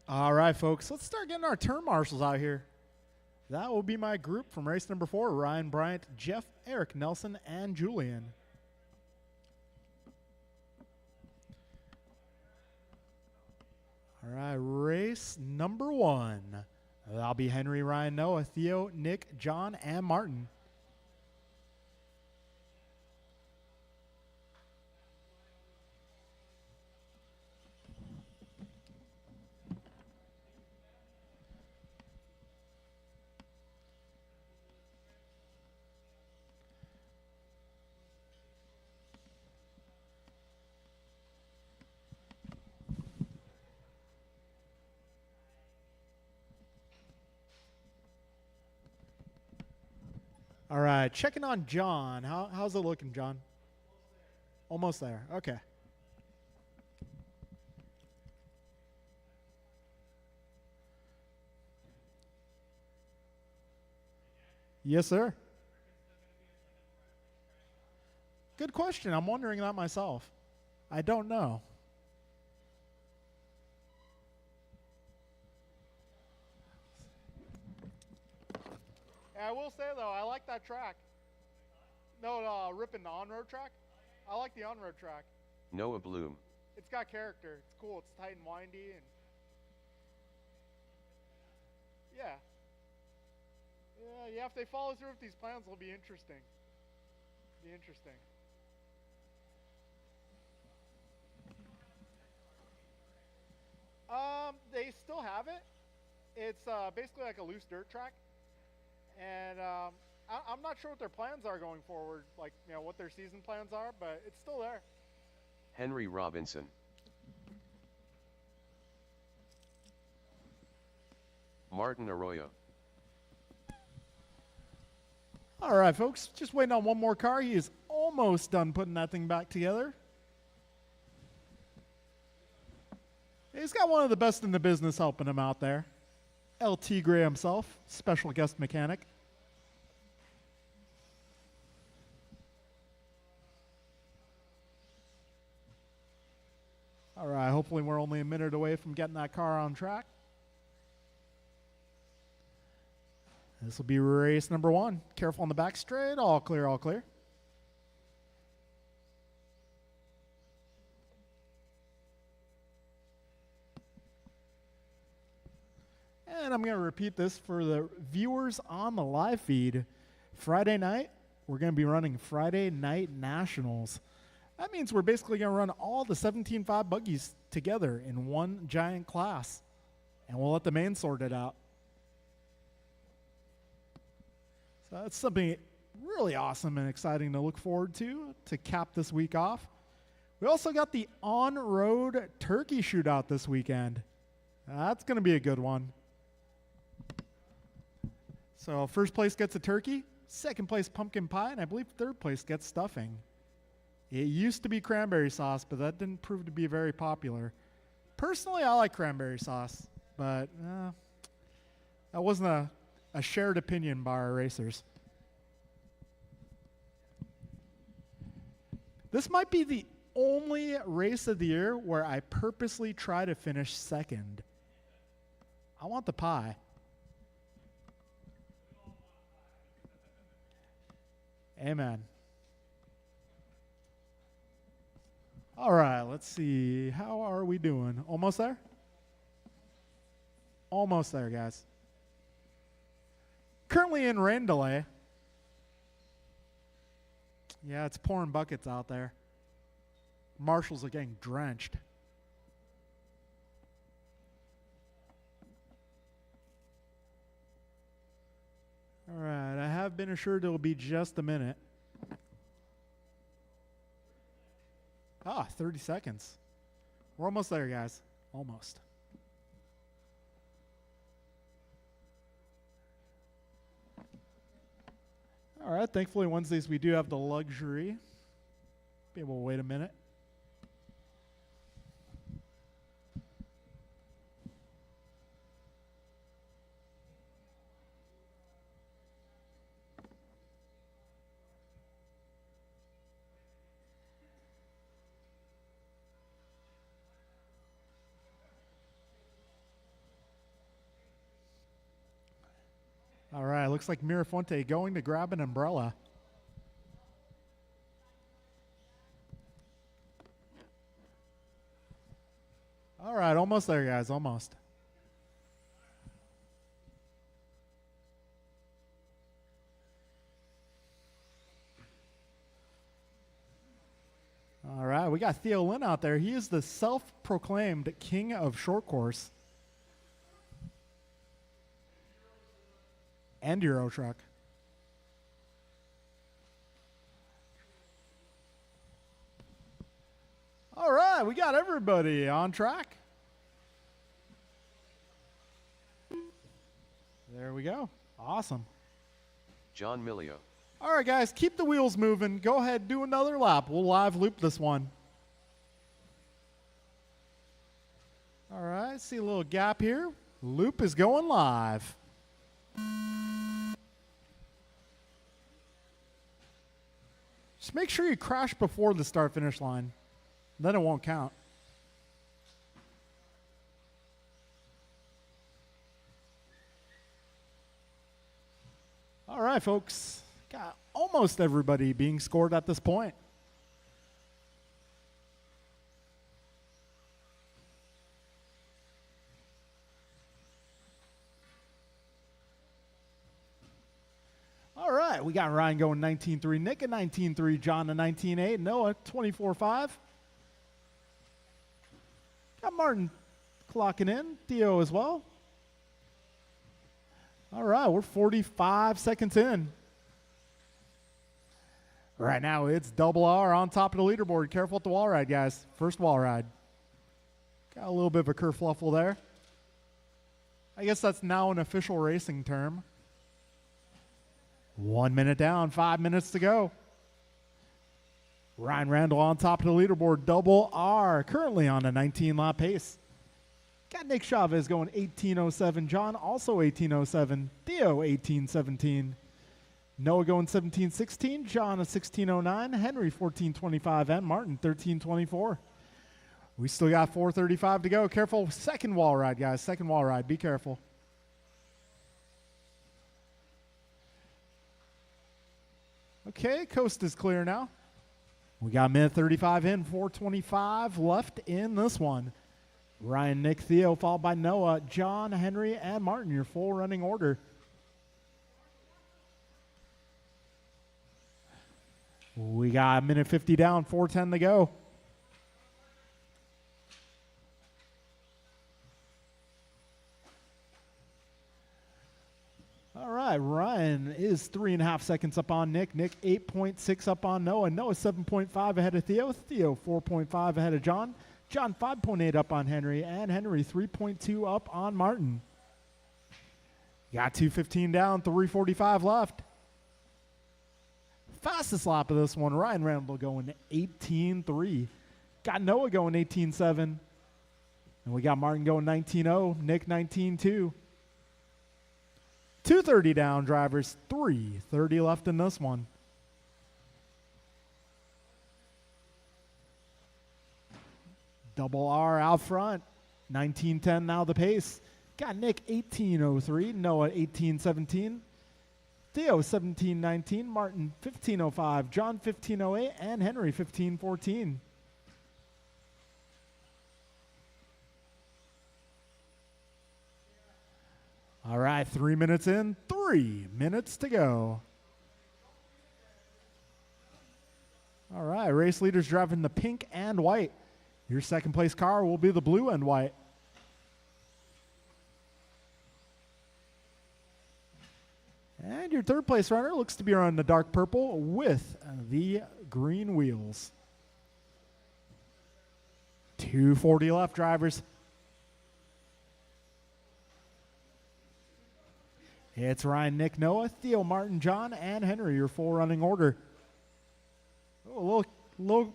All right, folks, let's start getting our turn marshals out here. That will be my group from race number 4, Ryan Bryant, Jeff, Eric Nelson, and Julian. All right, race number 1. That'll be Henry, Ryan, Noah, Theo, Nick, John, and Martin. All right, checking on John. How's it looking, John? Almost there. Okay. Yes, sir. Good question. I'm wondering that myself. I don't know. Yeah, I will say though, I like that track. No, ripping the on-road track. I like the on-road track. Noah Bloom. It's got character. It's cool. It's tight and windy, and yeah, yeah. If they follow through with these plans, it'll be interesting. Be interesting. They still have it. It's basically like a loose dirt track, and I'm not sure what their plans are going forward. Like what their season plans are, but it's still there. Henry Robinson. Martin Arroyo. All right, folks, just waiting on one more car. He is almost done putting that thing back together. He's got one of the best in the business helping him out there. LT Gray himself, special guest mechanic. All right, hopefully we're only a minute away from getting that car on track. This will be race number 1. Careful on the back straight. All clear, all clear. And I'm going to repeat this for the viewers on the live feed. Friday night, we're going to be running Friday Night Nationals. That means we're basically going to run all the 17.5 buggies together in one giant class. And we'll let the main sort it out. So that's something really awesome and exciting to look forward to cap this week off. We also got the on-road turkey shootout this weekend. That's going to be a good one. So first place gets a turkey, second place pumpkin pie, and I believe third place gets stuffing. It used to be cranberry sauce, but that didn't prove to be very popular. Personally, I like cranberry sauce, but that wasn't a shared opinion by our racers. This might be the only race of the year where I purposely try to finish second. I want the pie. Amen. All right, let's see. How are we doing? Almost there? Almost there, guys. Currently in rain delay. Yeah, it's pouring buckets out there. Marshals are getting drenched. All right, I have been assured it will be just a minute. 30 seconds. We're almost there, guys. Almost. All right, thankfully Wednesdays we do have the luxury. Be able to wait a minute. All right, looks like Mirafonte going to grab an umbrella. All right, almost there, guys, almost. All right, we got Theo Lynn out there. He is the self-proclaimed king of short course and Euro Truck. All right, we got everybody on track. There we go. Awesome. John Milio. All right, guys, keep the wheels moving. Go ahead, do another lap. We'll live loop this one. All right, see a little gap here. Loop is going live. Just make sure you crash before the start-finish line. Then it won't count. All right, folks. Got almost everybody being scored at this point. All right, we got Ryan going 19.3, Nick at 19.3, John at 19.8, Noah 24.5. Got Martin clocking in, Theo as well. All right, we're 45 seconds in. Right now, it's Double R on top of the leaderboard. Careful at the wall ride, guys. First wall ride. Got a little bit of a kerfluffle there. I guess that's now an official racing term. 1 minute down, 5 minutes to go. Ryan Randall on top of the leaderboard. Double R currently on a 19-lap pace. Got Nick Chavez going 18.07. John also 18.07. Theo 18.17. Noah going 17.16. John a 16.09. Henry 14.25. And Martin 13.24. We still got 4:35 to go. Careful. Second wall ride, guys. Second wall ride. Be careful. Okay, coast is clear now. We got minute 35 in, 4:25 left in this one. Ryan, Nick, Theo, followed by Noah, John, Henry, and Martin, your full running order. We got a minute 50 down, 4:10 to go. All right, Ryan is 3.5 seconds up on Nick. Nick 8.6 up on Noah. Noah 7.5 ahead of Theo. Theo 4.5 ahead of John. John 5.8 up on Henry. And Henry 3.2 up on Martin. Got 2:15 down, 3:45 left. Fastest lap of this one, Ryan Randall going 18.3. Got Noah going 18.7. And we got Martin going 19.0. Nick 19.2. 2:30 down, drivers. 3:30 left in this one. Double R out front. 19.10 now the pace. Got Nick 18.03. Noah 18.17. Theo 17.19. Martin 15.05. John 15.08. And Henry 15.14. All right, 3 minutes in, 3 minutes to go. All right, race leaders driving the pink and white. Your second place car will be the blue and white. And your third place runner looks to be around the dark purple with the green wheels. 2:40 left, drivers. It's Ryan, Nick, Noah, Theo, Martin, John, and Henry, your full running order. Oh, a little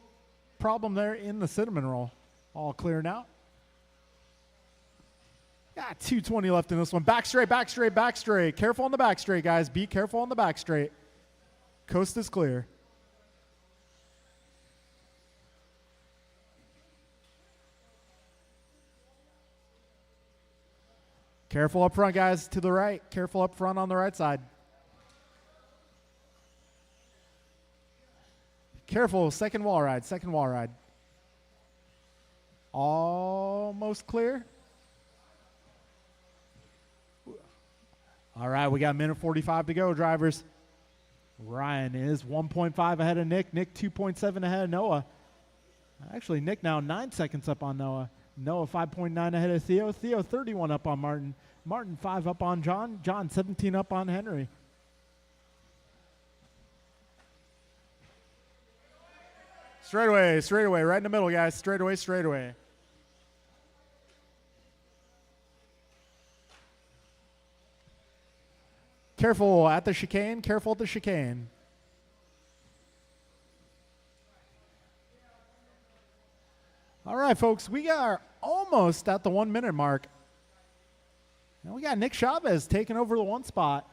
problem there in the cinnamon roll. All clear now. Got 2:20 left in this one. Back straight, back straight, back straight. Careful on the back straight, guys. Be careful on the back straight. Coast is clear. Careful up front, guys, to the right. Careful up front on the right side. Careful, second wall ride, second wall ride. Almost clear. All right, we got a minute 45 to go, drivers. Ryan is 1.5 ahead of Nick. Nick 2.7 ahead of Noah. Actually, Nick now 9 seconds up on Noah. Noah 5.9 ahead of Theo. Theo 31 up on Martin. Martin 5 up on John. John 17 up on Henry. Straightaway, straightaway, right in the middle, guys. Straightaway, straightaway. Careful at the chicane. Careful at the chicane. All right, folks, we are almost at the 1 minute mark. Now we got Nick Chavez taking over the one spot.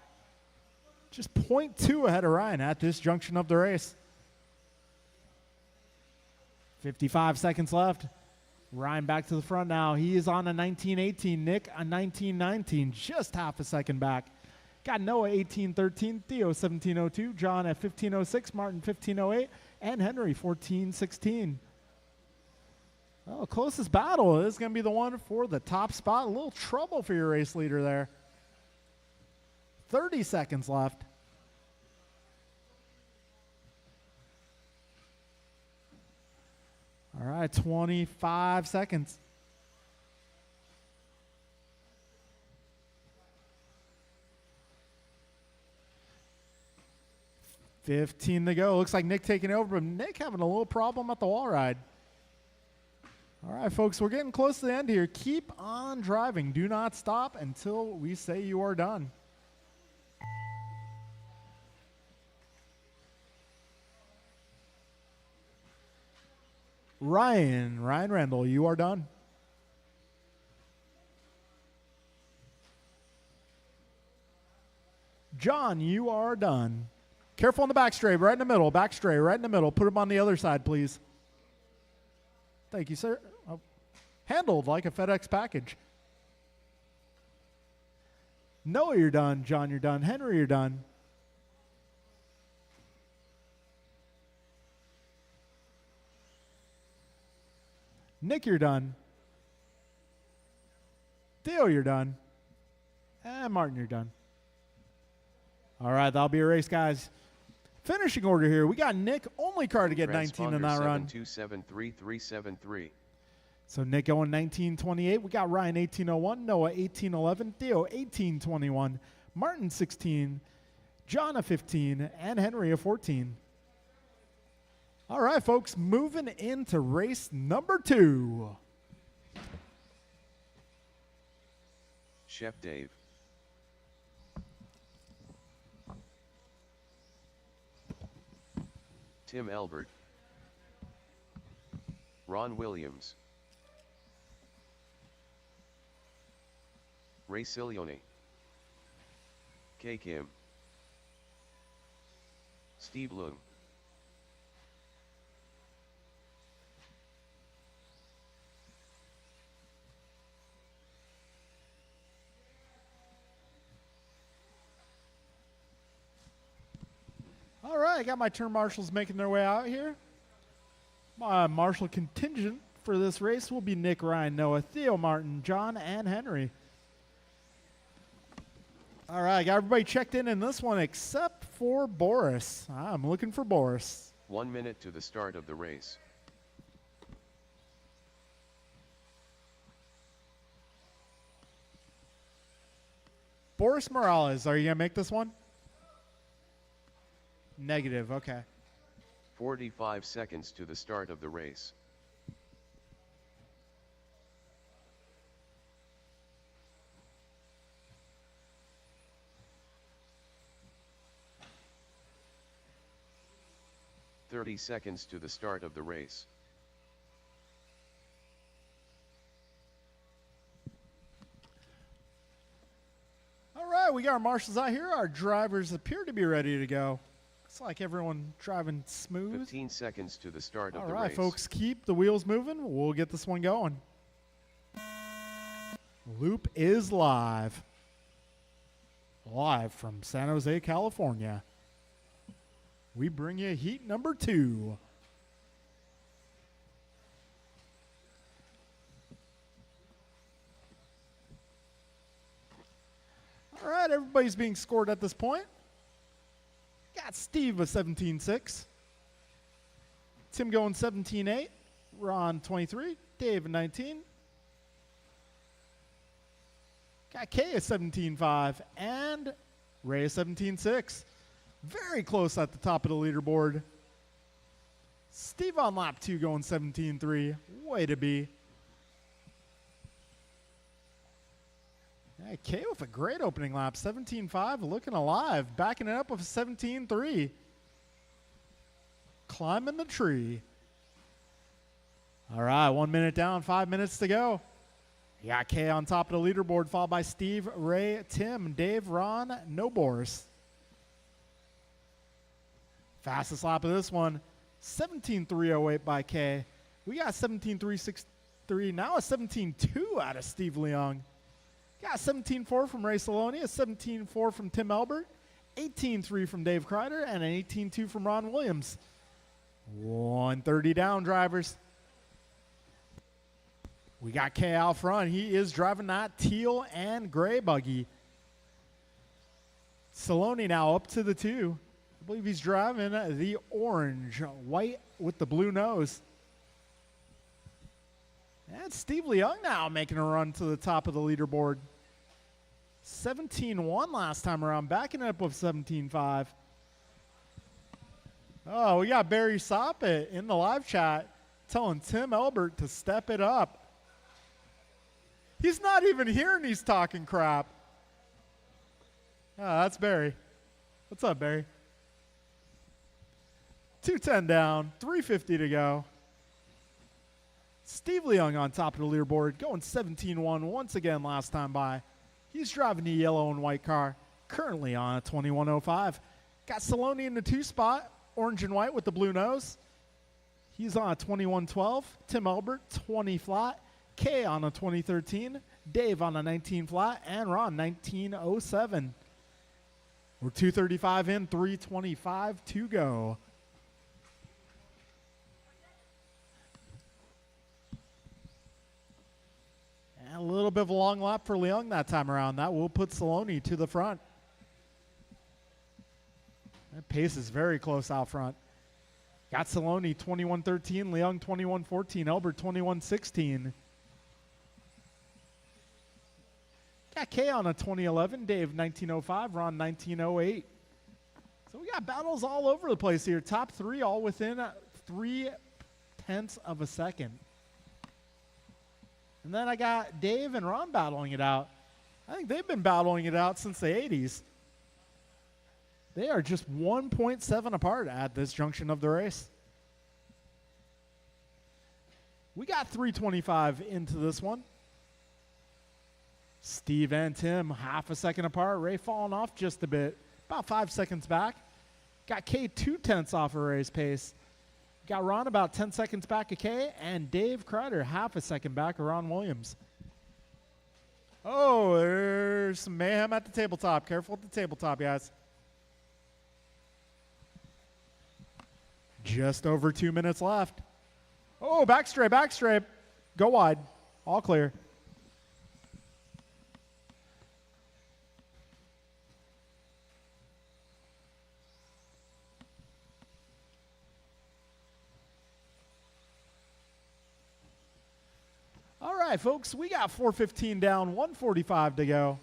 Just 0.2 ahead of Ryan at this junction of the race. 55 seconds left. Ryan back to the front now. He is on a 19:18. Nick a 19:19, just half a second back. Got Noah 18:13, Theo 17:02, John at 15:06, Martin 15:08, and Henry 14:16. Well, closest battle is going to be the one for the top spot. A little trouble for your race leader there. 30 seconds left. All right, 25 seconds. $15 to go. Looks like Nick taking over, but Nick having a little problem at the wall ride. All right, folks, we're getting close to the end here. Keep on driving. Do not stop until we say you are done. Ryan Randall, you are done. John, you are done. Careful on the back straight, right in the middle. Back straight, right in the middle. Put him on the other side, please. Thank you, sir. Oh, handled like a FedEx package. Noah, you're done. John, you're done. Henry, you're done. Nick, you're done. Theo, you're done. And Martin, you're done. All right, that'll be a race, guys. Finishing order here. We got Nick, only car to get 19 in that run. 7273373. So Nick going 19:28. We got Ryan 18:01, Noah 18:11, Theo 18:21, Martin 16, John a 15, and Henry a 14. All right, folks, moving into race number 2. Chef Dave. Tim Elbert. Ron Williams. Ray Cilione. K. Kim. Steve Loom. All right, I got my turn marshals making their way out here. My marshal contingent for this race will be Nick, Ryan, Noah, Theo, Martin, John, and Henry. All right, I got everybody checked in this one except for Boris. I'm looking for Boris. 1 minute to the start of the race. Boris Morales, are you going to make this one? Negative, okay. 45 seconds to the start of the race. "30 seconds to the start of the race. All right, we got our marshals out here. Our drivers appear to be ready to go. Looks like everyone driving smooth. 15 seconds to the start of the race. All right, folks, keep the wheels moving. We'll get this one going. Loop is live. Live from San Jose, California. We bring you heat number 2. All right, everybody's being scored at this point. Got Steve with 17.6. Tim going 17.8. Ron 23. Dave 19. Got Kay at 17.5. And Ray at 17.6. Very close at the top of the leaderboard. Steve on lap 2 going 17.3. Way to be. Hey, Kay with a great opening lap. 17.5, looking alive. Backing it up with 17.3. Climbing the tree. All right, 1 minute down, 5 minutes to go. You got Kay on top of the leaderboard, followed by Steve, Ray, Tim, Dave, Ron, no Boris. Fastest lap of this one, 17.308 by Kay. We got 17.363, now a 17.2 out of Steve Leung. Got 17.4 from Ray Saloni, a 17.4 from Tim Albert, 18.3 from Dave Kreider, and an 18.2 from Ron Williams. 130 down, drivers. We got Kay out front. He is driving that teal and gray buggy. Saloni now up to the 2. I believe he's driving the orange, white with the blue nose. And Steve Leung now making a run to the top of the leaderboard. 17.1 last time around, backing it up with 17.5. Oh, we got Barry Soppet in the live chat telling Tim Elbert to step it up. He's not even here and he's talking crap. Oh, that's Barry. What's up, Barry? 2:10 down, 3:50 to go. Steve Leung on top of the leaderboard, going 17.1 once again last time by. He's driving the yellow and white car, currently on a 21.05. Got Saloni in the 2 spot, orange and white with the blue nose. He's on a 21.12. Tim Albert, 20 flat. Kay on a 2013. Dave on a 19 flat. And Ron, 19.07. We're 2:35 in, 3:25 to go. A little bit of a long lap for Leung that time around. That will put Saloni to the front. That pace is very close out front. Got Saloni 21.13, Leung 21.14, Albert 21.16. Got Kay on a 20.11, Dave 19.05, Ron 19.08. So we got battles all over the place here. Top 3 all within 0.3 of a second. And then I got Dave and Ron battling it out. I think they've been battling it out since the 80s. They are just 1.7 apart at this junction of the race. We got 3:25 into this one. Steve and Tim half a second apart. Ray falling off just a bit, about 5 seconds back. Got Kay 0.2 off of Ray's pace. Got Ron about 10 seconds back of Kay, and Dave Kreider half a second back of Ron Williams. Oh, there's some mayhem at the tabletop. Careful at the tabletop, guys. Just over 2 minutes left. Oh, back straight. Go wide. All clear. All right, folks, we got 4:15 down, 1:45 to go.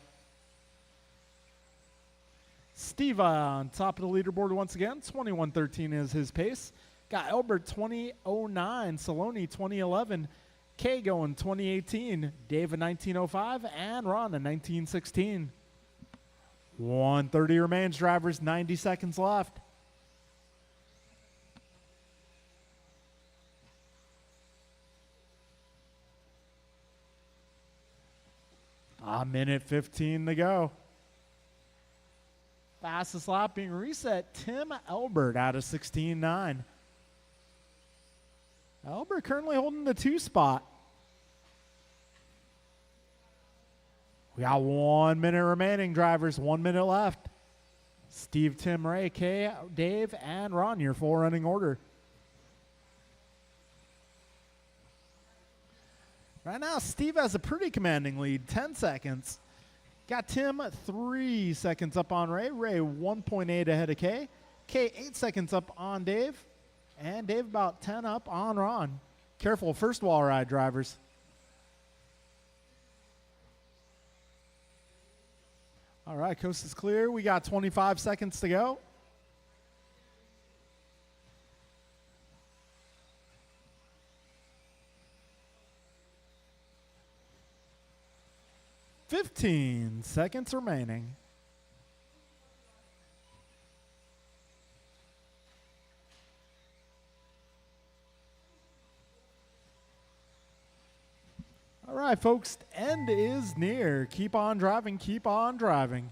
Steve on top of the leaderboard once again. 21.13 is his pace. Got Albert 20.09, Saloni 20.11, Kay going 20.18, Dave a 19.05, and Ron a 19.16. 1:30 remains, drivers, 90 seconds left. A minute 15 to go. Fastest lap being reset, Tim Albert out of 16.9. Albert currently holding the 2 spot. We got 1 minute remaining, drivers. 1 minute left. Steve, Tim, Ray, Kay, Dave, and Ron, your full running order. Right now, Steve has a pretty commanding lead, 10 seconds. Got Tim 3 seconds up on Ray. Ray 1.8 ahead of Kay. Kay 8 seconds up on Dave. And Dave about 10 up on Ron. Careful, first wall ride, drivers. All right, coast is clear. We got 25 seconds to go. Fifteen seconds remaining. All right, folks, end is near. Keep on driving, keep on driving.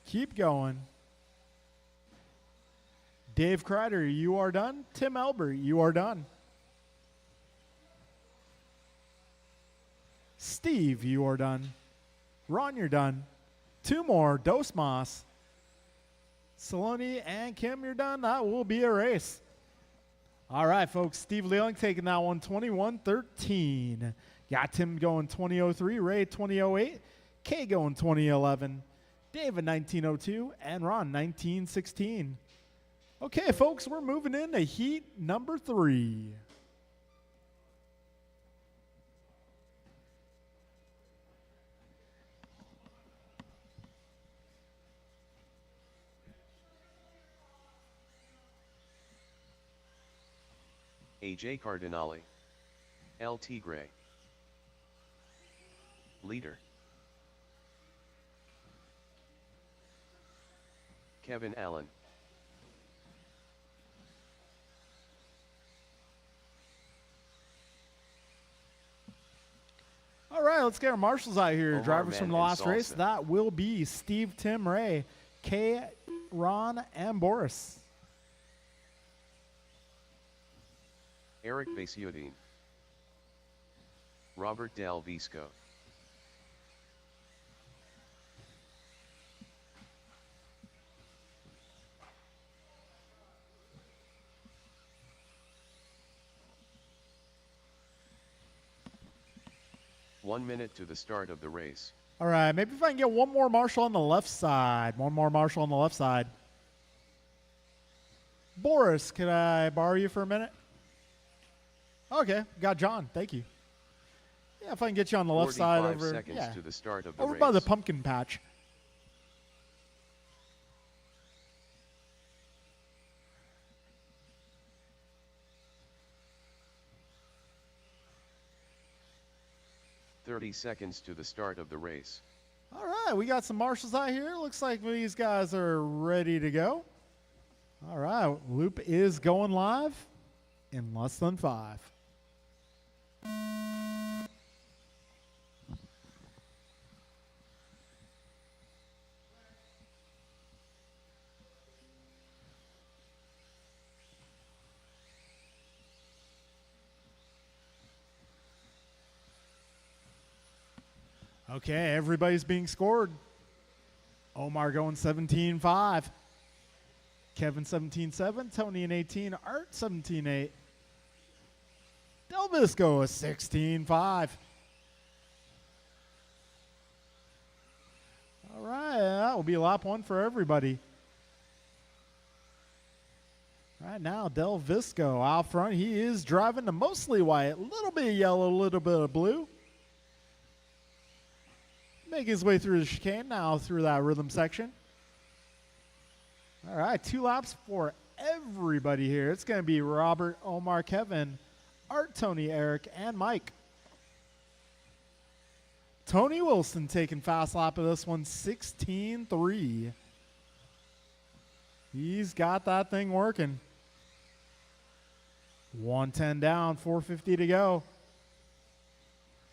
Keep going. Dave Kreider, you are done. Tim Elber, you are done. Steve, you are done. Ron, you're done. 2 more, Dosmas. Saloni and Kim, you're done. That will be a race. All right, folks. Steve Leung taking that one 21-13. Got Tim going 20:03, Ray 20:08, Kay going 20:11, David 19:02, and Ron 19:16. Okay, folks, we're moving into heat number 3. AJ Cardinale. El Tigre. Leader. Kevin Allen. All right, let's get our marshals out here. Omar Drivers from the Man last and race. Salsa. That will be Steve, Tim, Ray, Kay, Ron, and Boris. Eric Basiudin. Robert Del Visco. One minute to the start of the race. All right, maybe if I can get one more marshal on the left side. One more marshal on the left side. Boris, could I borrow you for a minute? Okay, got John. Thank you. Yeah, if I can get you on the left side 45 over, seconds yeah, to the start of the over race. by the pumpkin patch. .30 seconds to the start of the race. All right, we got some marshals out here. Looks like these guys are ready to go. All right, loop is going live in less than 5. Okay, everybody's being scored. Omar going 17-5. Kevin 17-7. Tony an 18. Art 17-8. Del Visco a 16-5. All right, that will be lap 1 for everybody. Right now, Del Visco out front. He is driving the mostly white, a little bit of yellow, a little bit of blue. Making his way through the chicane now through that rhythm section. All right, 2 laps for everybody here. It's going to be Robert, Omar, Kevin, Art, Tony, Eric, and Mike. Tony Wilson taking fast lap of this one, 16-3. He's got that thing working. 110 down, 450 to go.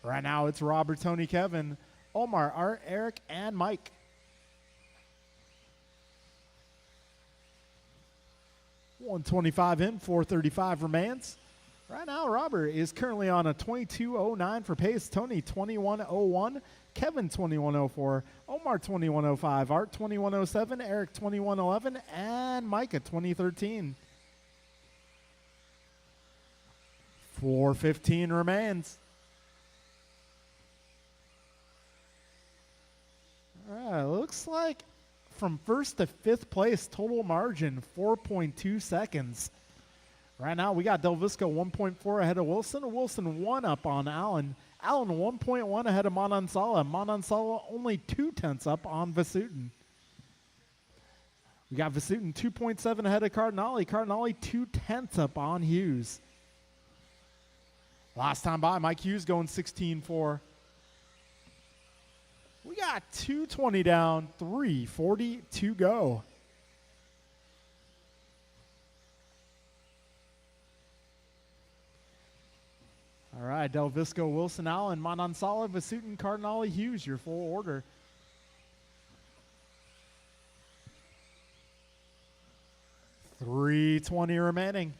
Right now it's Robert, Tony, Kevin, Omar, Art, Eric, and Mike. $125 in, $435 remains. Right now, Robert is currently on a 22.09 for pace. Tony 21.01. Kevin 21.04. Omar 21.05. Art 21.07. Eric 21.11. And Micah 20.13. 4:15 remains. All right, looks like from first to fifth place, total margin 4.2 seconds. Right now, we got Del Visco 1.4 ahead of Wilson. Wilson 1 up on Allen. Allen 1.1 ahead of Manansala. Manansala only 0.2 up on Vasutin. We got Vasutin 2.7 ahead of Cardinale. Cardinale 0.2 up on Hughes. Last time by, Mike Hughes going 16.4. We got 2:20 down, 3:40 to go. All right, Del Visco, Wilson, Allen, Manansala, Vasutin, Cardinale, Hughes, your full order. $3:20 remaining.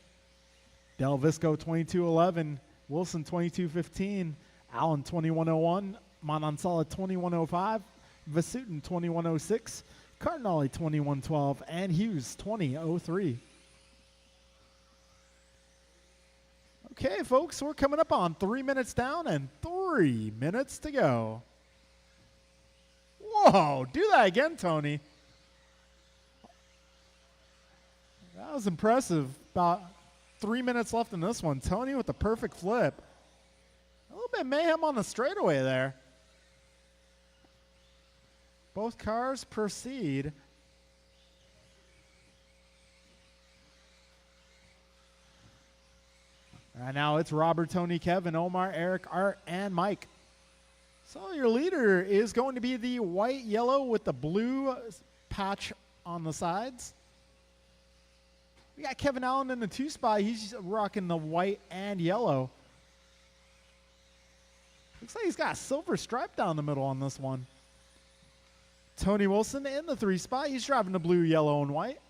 Del Visco 22.11, Wilson 22.15, Allen 21.01, Manansala 21.05, Vasutin 21.06, Cardinale 21.12, and Hughes 20.03. Okay, folks, we're coming up on 3 minutes down and 3 minutes to go. Whoa, do that again, Tony. That was impressive. About 3 minutes left in this one. Tony with the perfect flip. A little bit of mayhem on the straightaway there. Both cars proceed. Right now it's Robert, Tony, Kevin, Omar, Eric, Art, and Mike. So your leader is going to be the white, yellow with the blue patch on the sides. We got Kevin Allen in the 2 spot. He's rocking the white and yellow. Looks like he's got a silver stripe down the middle on this one. Tony Wilson in the 3 spot. He's driving the blue, yellow, and white.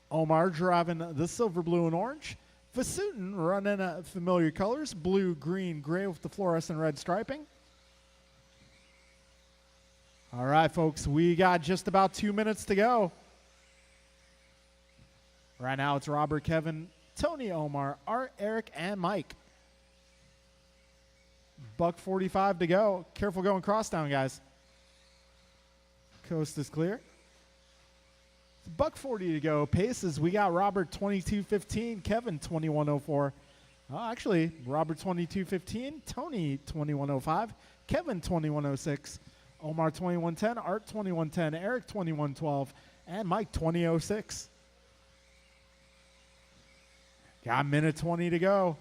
Omar driving the silver, blue, and orange. Vasutin running familiar colors, blue, green, gray with the fluorescent red striping. All right, folks, we got just about 2 minutes to go. Right now it's Robert, Kevin, Tony, Omar, Art, Eric, and Mike. $1:45 to go. Careful going cross down, guys. Coast is clear. $1:40 to go. Paces, we got Robert 22.15, Kevin 21.04. Actually, Robert 22.15, Tony 21.05, Kevin 21.06, Omar 21.10, Art 21.10, Eric 21.12, and Mike 20.06. Got 1:20 to go.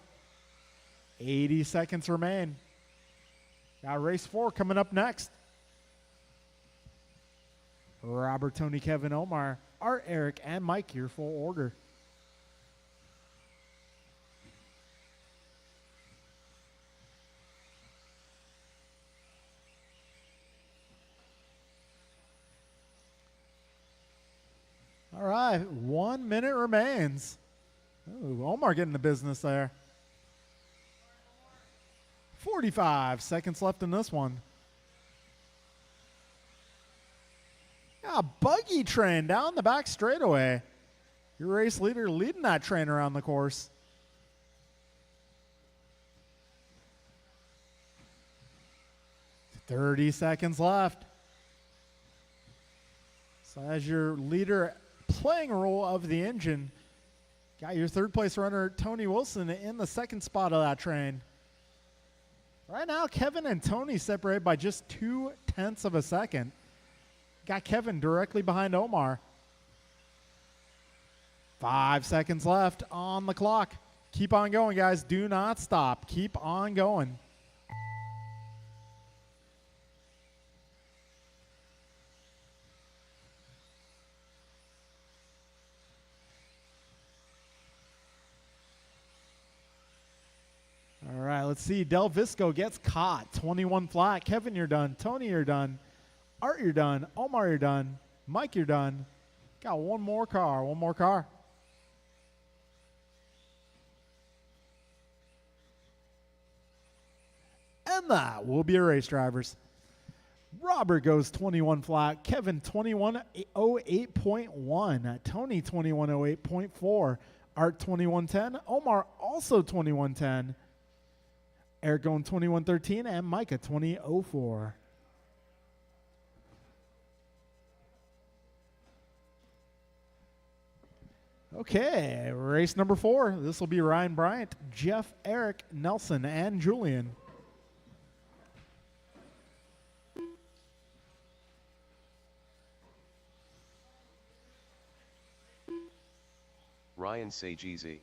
80 seconds remain. Got race 4 coming up next. Robert, Tony, Kevin, Omar, Art, Eric, and Mike, your full order. All right, 1 minute remains. Ooh, Omar getting the business there. 45 seconds left in this one. Yeah, buggy train down the back straightaway. Your race leader leading that train around the course. "30 seconds left. So as your leader playing a role of the engine, got your 3rd place runner, Tony Wilson, in the 2nd spot of that train. Right now, Kevin and Tony separated by just 0.2 of a second. Got Kevin directly behind Omar. 5 seconds left on the clock. Keep on going, guys. Do not stop. Keep on going. All right, let's see. Del Visco gets caught. 21 flat. Kevin, you're done. Tony, you're done. Art, you're done. Omar, you're done. Mike, you're done. Got one more car. And that will be your race drivers. Robert goes 21 flat, Kevin 2108.1, Tony 2108.4, Art 2110, Omar also 2110, Eric going 2113, and Micah 2004. Okay, race number 4. This will be Ryan Bryant, Jeff, Eric, Nelson, and Julian. Ryan Sagizi.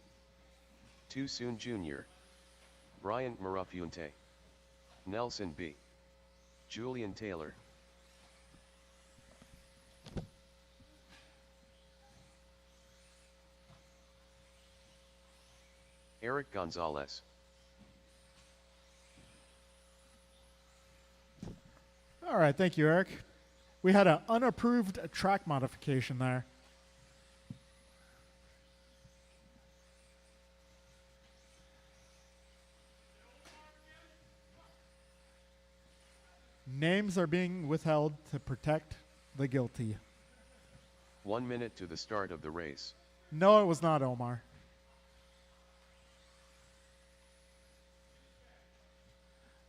Too Soon Jr. Bryant Marafunte. Nelson B. Julian Taylor. Eric Gonzalez. All right, thank you, Eric. We had an unapproved track modification there. Names are being withheld to protect the guilty. 1 minute to the start of the race. No, it was not Omar.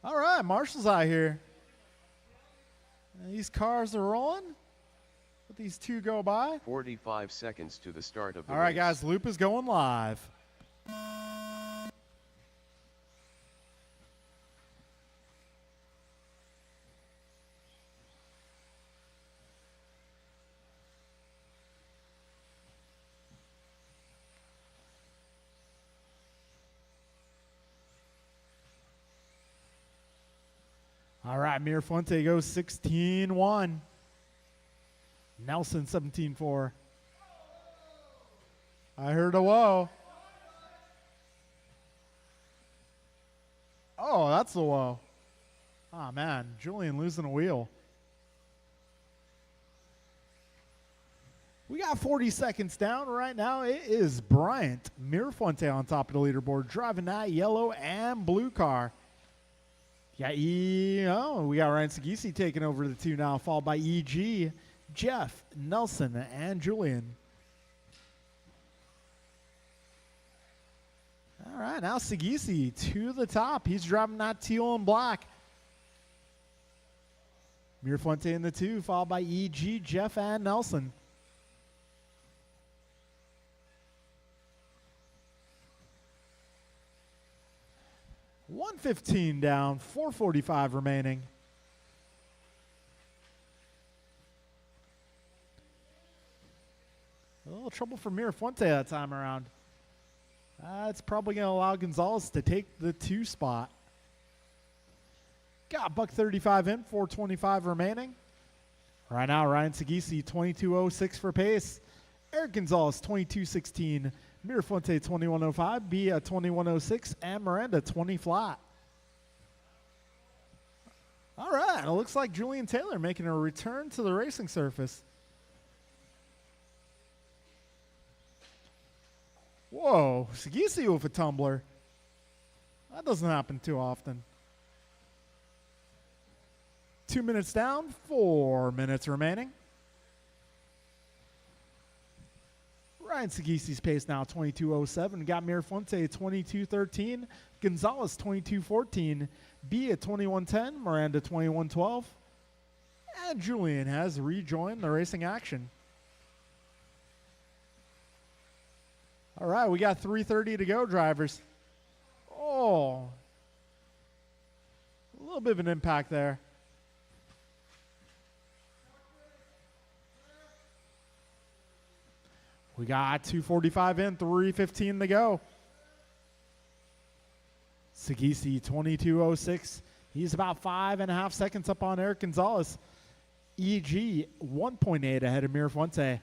All right, Marshall's out here. And these cars are rolling. Let these two go by. 45 seconds to the start of the race. All right, guys, loop is going live. All right, Mirafuente goes 16-1. Nelson 17-4. I heard a whoa. Oh, that's the whoa. Oh, man, Julian losing a wheel. We got 40 seconds down right now. It is Bryant Mirafuente on top of the leaderboard, driving that yellow and blue car. Yeah, we got Ryan Sagisi taking over the 2 now, followed by EG, Jeff, Nelson, and Julian. All right, now Sagisi to the top. He's driving that teal and black. Mirafuente in the 2, followed by EG, Jeff, and Nelson. $115 down, $445 remaining. A little trouble for Mirafuente that time around. It's probably going to allow Gonzalez to take the 2 spot. Got $135 in, $425 remaining. Right now, Ryan Sagisi, 22.06 for pace. Eric Gonzalez, 22.16. Mirafuente 21.05, B at 21.06, and Miranda 20 flat. All right, it looks like Julian Taylor making a return to the racing surface. Whoa, Sagisi with a tumbler. That doesn't happen too often. 2 minutes down, 4 minutes remaining. Ryan Sagisi's pace now 22.07. Got Mirafuente 22.13. Gonzalez 22.14. B at 21.10. Miranda 21.12. And Julian has rejoined the racing action. All right, we got 3:30 to go, drivers. Oh, a little bit of an impact there. We got 2:45 in, 3:15 to go. Sagisi 22.06. He's about 5.5 seconds up on Eric Gonzalez. EG 1.8 ahead of Mirafuente.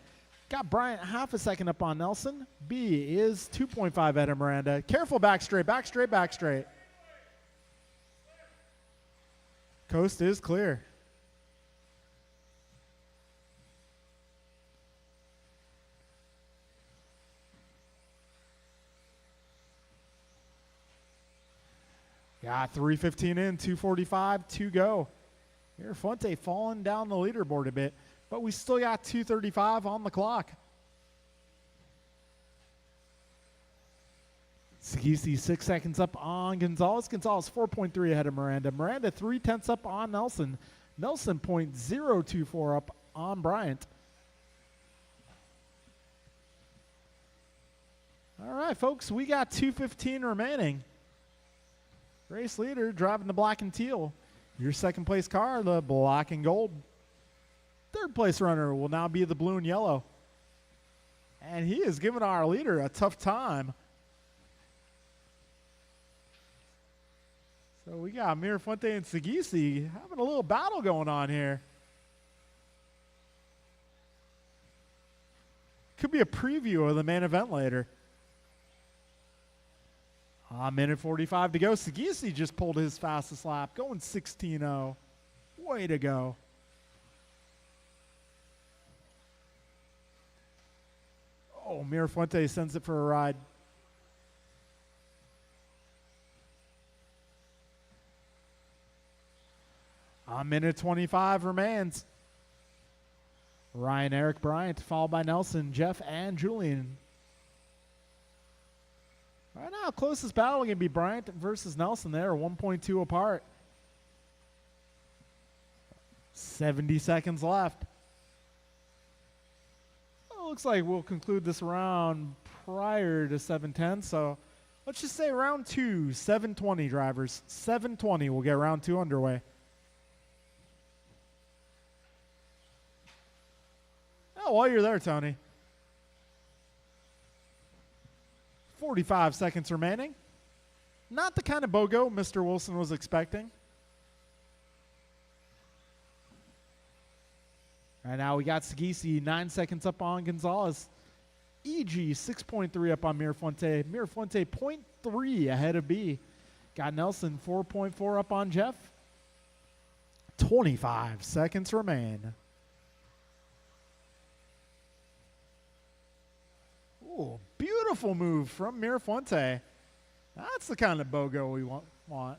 Got Bryant half a second up on Nelson. B is 2.5 ahead of Miranda. Careful back straight, back straight, back straight. Coast is clear. Got 3:15 in, 2:45 to go. Mirafuente falling down the leaderboard a bit, but we still got 2:35 on the clock. Sagisi 6 seconds up on Gonzalez. Gonzalez 4.3 ahead of Miranda. Miranda 3/10 up on Nelson. Nelson 0.024 up on Bryant. All right, folks, we got 2:15 remaining. Race leader driving the black and teal. Your second place car, the black and gold. Third place runner will now be the blue and yellow. And he is giving our leader a tough time. So we got Mirafuente and Sagisi having a little battle going on here. Could be a preview of the main event later. A minute 45 to go. Sagisi just pulled his fastest lap, going 16:0. Way to go. Oh, Mirafuente sends it for a ride. A minute 25 remains. Ryan, Eric, Bryant, followed by Nelson, Jeff, and Julian. Right now, closest battle going to be Bryant versus Nelson there, 1.2 apart. 70 seconds left. Well, it looks like we'll conclude this round prior to 7:10, so let's just say round 2, 7:20 drivers. 7:20, we'll get round 2 underway. Oh, while you're there, Tony. 45 seconds remaining. Not the kind of BOGO Mr. Wilson was expecting. Right now we got Sagisi 9 seconds up on Gonzalez. EG 6.3 up on Mirafuente. Mirafuente 0.3 ahead of B. Got Nelson 4.4 up on Jeff. 25 seconds remain. Ooh, beautiful move from Mirafuente. That's the kind of BOGO we want.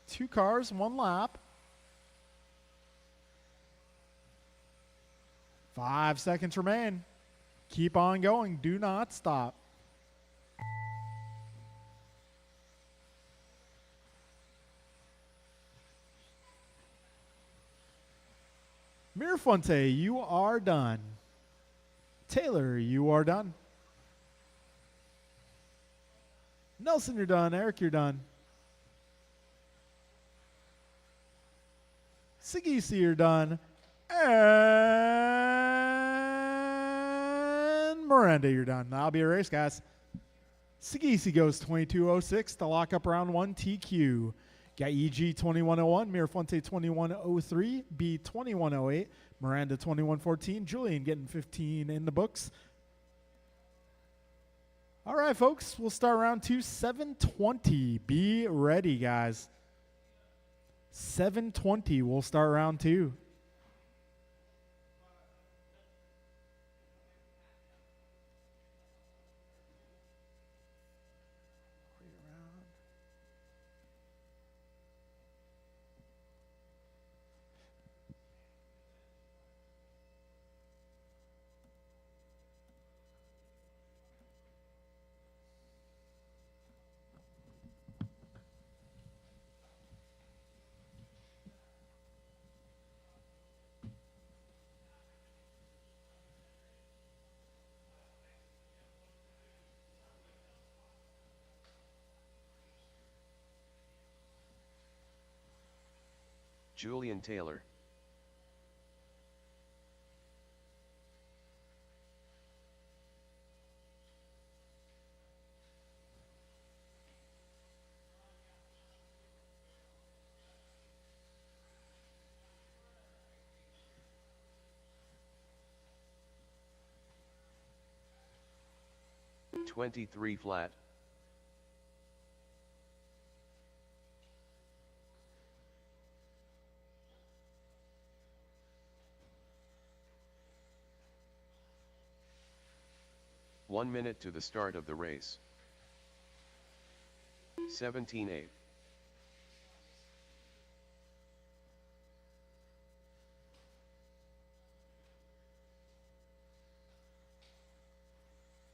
2 cars, 1 lap. 5 seconds remain. Keep on going. Do not stop. Mirafuente, you are done. Taylor, you are done. Nelson, you're done. Eric, you're done. Sagisi, you're done. And Miranda, you're done. That'll be a race, guys. Sagisi goes 22:06 to lock up round 1 TQ. Got EG 21:01, Mirafuente 21:03, B 21:08, Miranda 21:14, Julian getting 15 in the books. All right, folks, we'll start round 2, 7:20. Be ready, guys. 7:20, we'll start round 2. Julian Taylor. "23 flat. "1 minute to the start of the race. 17-8.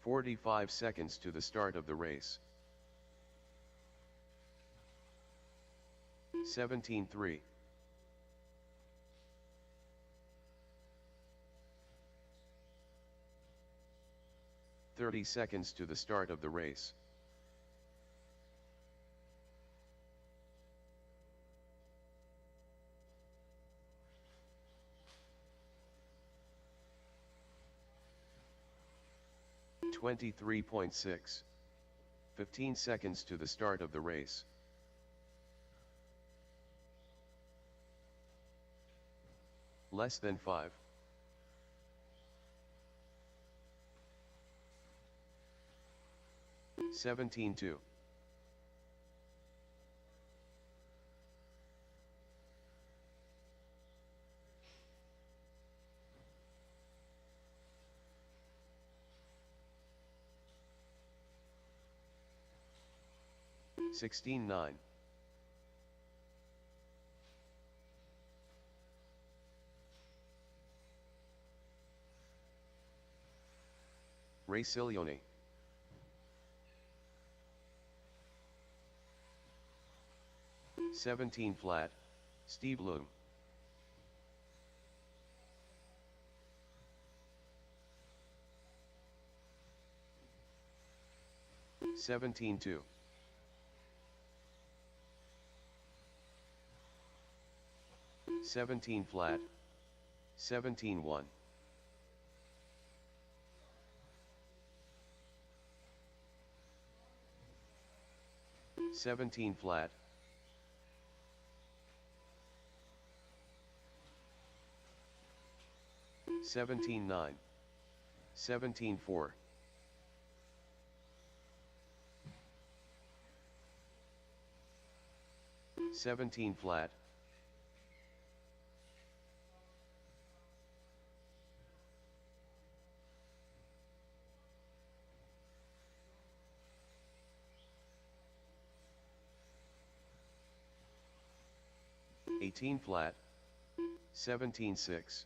45 seconds to the start of the race. 17-3. 30 seconds to the start of the race. 23.6. 15 seconds to the start of the race. Less than 5. 17-2. 16-9. 'Racilione. 17 flat, Steve Loom. 17-2. 17 flat, 17-1. 17 flat. 17-9. 17-4. 17 flat. 18 flat. 17-6.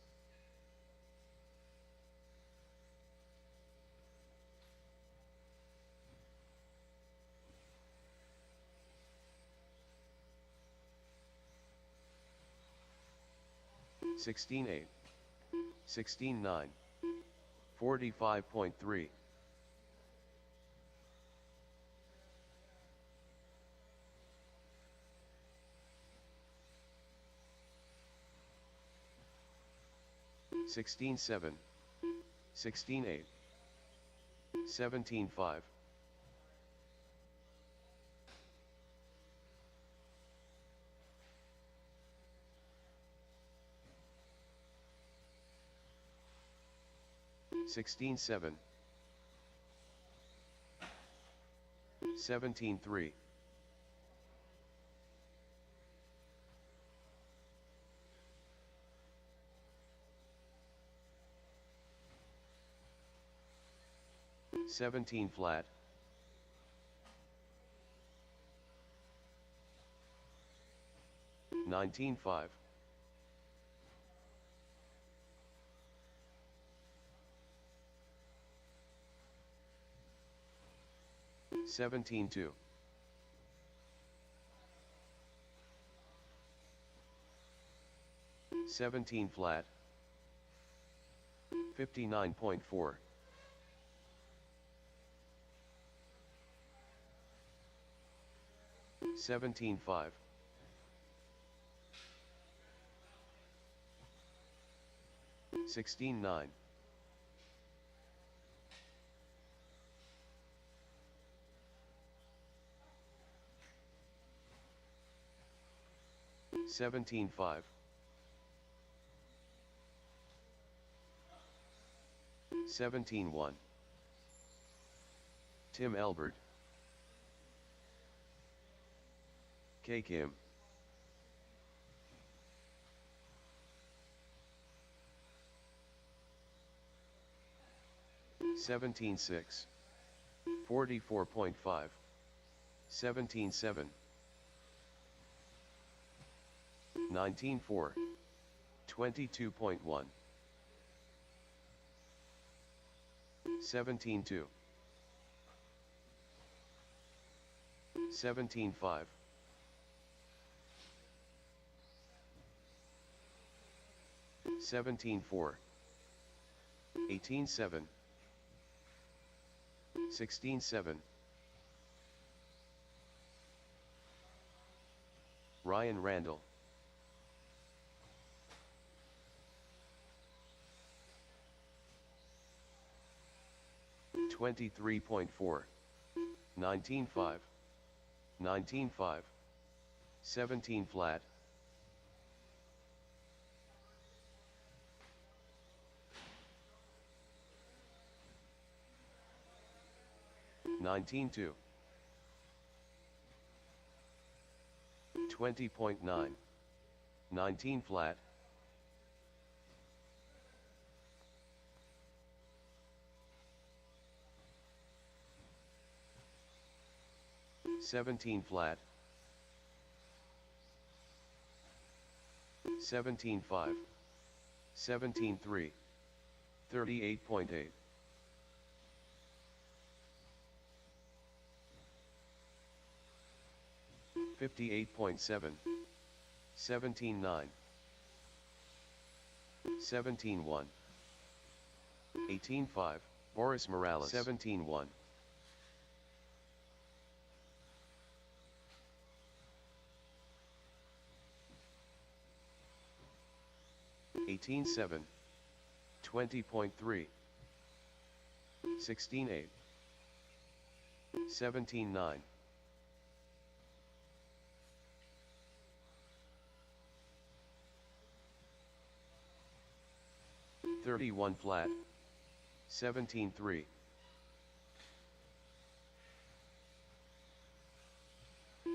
16-8. 16-9. 45.3. 16-7. 16-8. 17-5. 16-7. 17-3. 17 flat. 19-5. 17-2. 17 flat. 59.4. 17-5. 16-9. 17-5. 17-1. Tim Elbert. K. Kim. 17-6. 44.5. 17-7, 19-4, 22.1, 17-2, 17-5, 17-4, 18-7, 16-7, Ryan Randall, 23.4, 19-5, 19-5, 17 flat, 19-2, 20.9, 19 flat, 17 flat, 17-5, 17-3, 38.8, 58.7, 17-9, 17-1, 18-5, Boris Morales, 17-1, 18-7, 20.3, 16-8, 17-9, 31 flat, 17-3,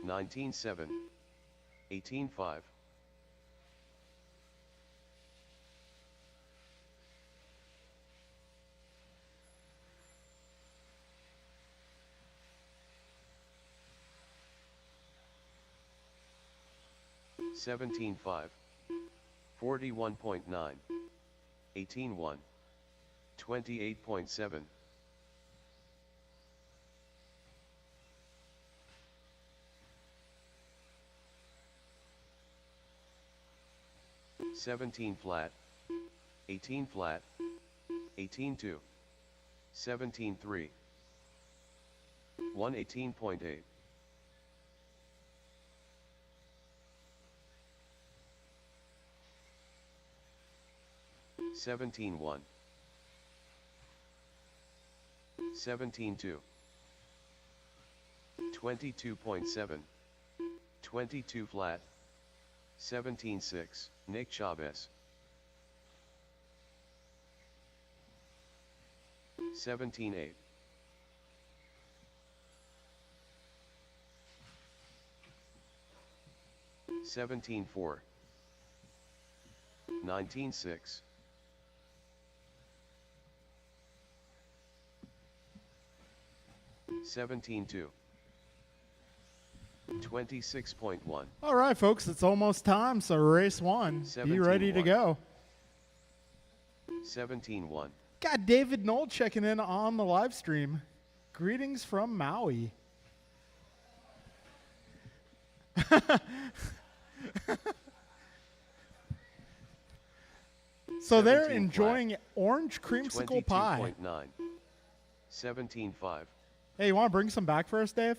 19-7, 18-5, 17-5, 41.9, 18-1, 28.7, 17 flat, 18 flat, 18-2, 17-3, 118.8, 17-1, 17-2, 22.7, 22 flat, 17-6, Nick Chavez, 17-8, 17-4, 19-6, 17-2, 26.1. All right, folks, it's almost time, so race one. Be ready to 17-1. go. 17-1. Got David Knoll checking in on the live stream. Greetings from Maui. So they're 17 enjoying flat. orange creamsicle pie. 22.9. 17-5. Hey, you want to bring some back for us, Dave?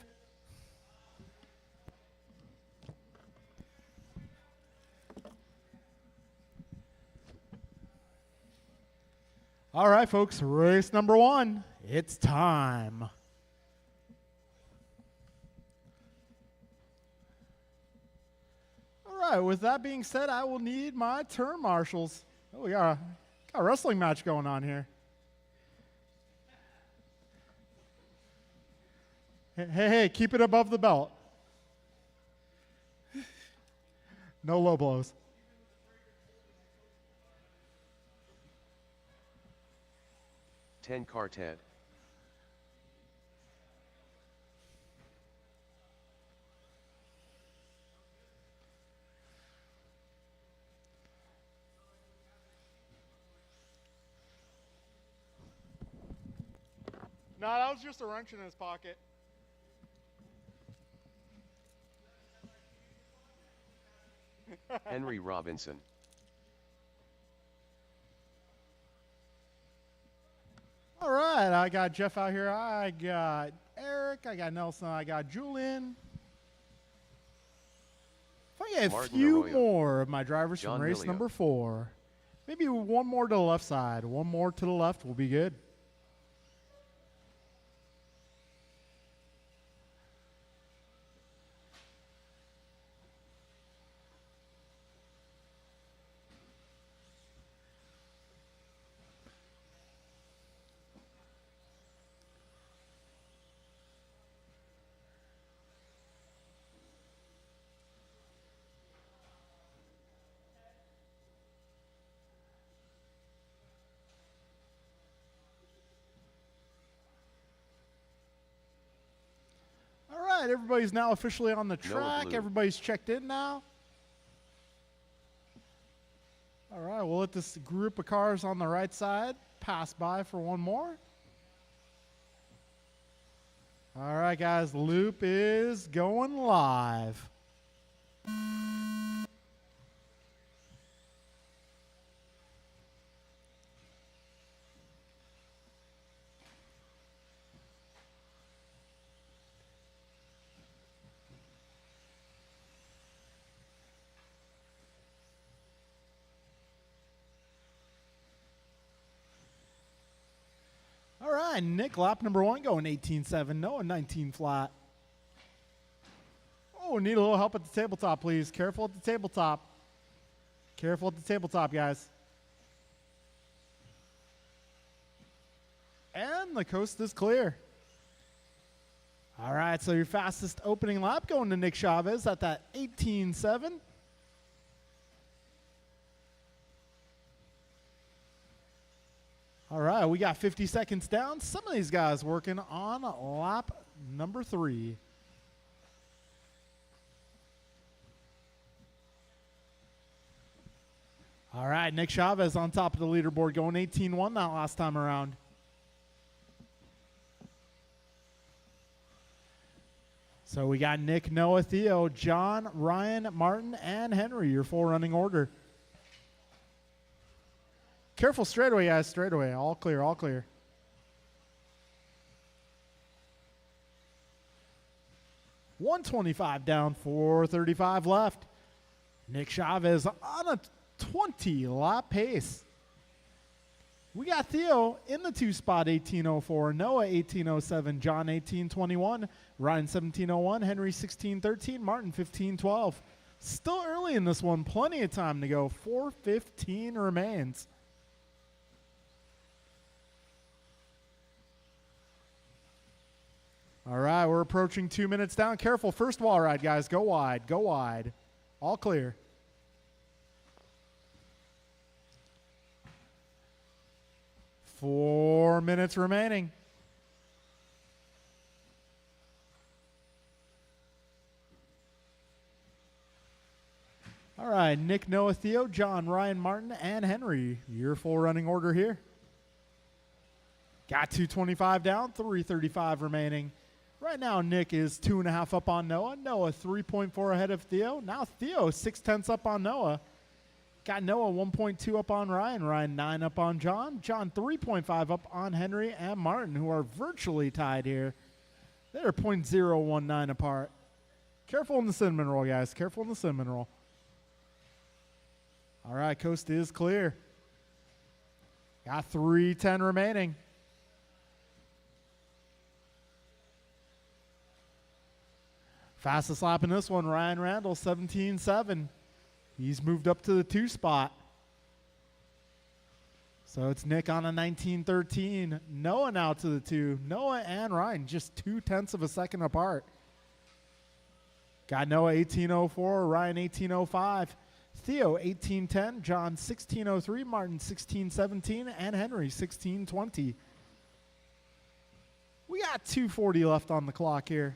All right, folks, race number one. It's time. All right, with that being said, I will need my turn marshals. Oh, we got a wrestling match going on here. Hey, keep it above the belt. No low blows. Ten car Ted. No, that was just a wrench in his pocket. Henry Robinson. All right, I got Jeff out here. I got Eric. I got Nelson. I got Julian. If I get a Martin few Arroyo. more of my drivers John from race Millia. number 4, maybe one more to the left side, one more to the left will be good. All right, everybody's now officially on the track. Blue. Everybody's checked in now. All right, we'll let this group of cars on the right side pass by for one more. All right, guys, the loop is going live. All right, Nick, lap number 1 going 18.7, Noah 19 flat. Oh, need a little help at the tabletop, please. Careful at the tabletop. Careful at the tabletop, guys. And the coast is clear. All right, so your fastest opening lap going to Nick Chavez at that 18.7. All right, we got 50 seconds down. Some of these guys working on lap number 3. All right, Nick Chavez on top of the leaderboard going 18-1 that last time around. So we got Nick, Noah, Theo, John, Ryan, Martin, and Henry, your 4 running order. Careful straightaway, guys, straightaway. All clear, all clear. $125 down, 435 left. Nick Chavez on a 20-lap pace. We got Theo in the 2 spot, 1804. Noah, 1807. John, 1821. Ryan, 1701. Henry, 1613. Martin, 1512. Still early in this one. Plenty of time to go. 4:15 remains. All right, we're approaching 2 minutes down. Careful, first wall ride, guys. Go wide, go wide. All clear. Four minutes remaining. All right, Nick, Noah, Theo, John, Ryan, Martin, and Henry. Your 4 running order here. Got 225 down, 335 remaining. Right now, Nick is 2.5 up on Noah. Noah 3.4 ahead of Theo. Now Theo 0.6 up on Noah. Got Noah 1.2 up on Ryan. Ryan 9 up on John. John 3.5 up on Henry and Martin, who are virtually tied here. They're 0.019 apart. Careful in the cinnamon roll, guys. Careful in the cinnamon roll. All right, coast is clear. Got 3:10 remaining. Fastest lap in this one, Ryan Randall, 17.7. He's moved up to the 2 spot. So it's Nick on a 19.13. Noah now to the 2. Noah and Ryan just 0.2 of a second apart. Got Noah 18.04, Ryan 18.05. Theo 18.10, John 16.03, Martin 16.17, and Henry 16.20. We got 2:40 left on the clock here.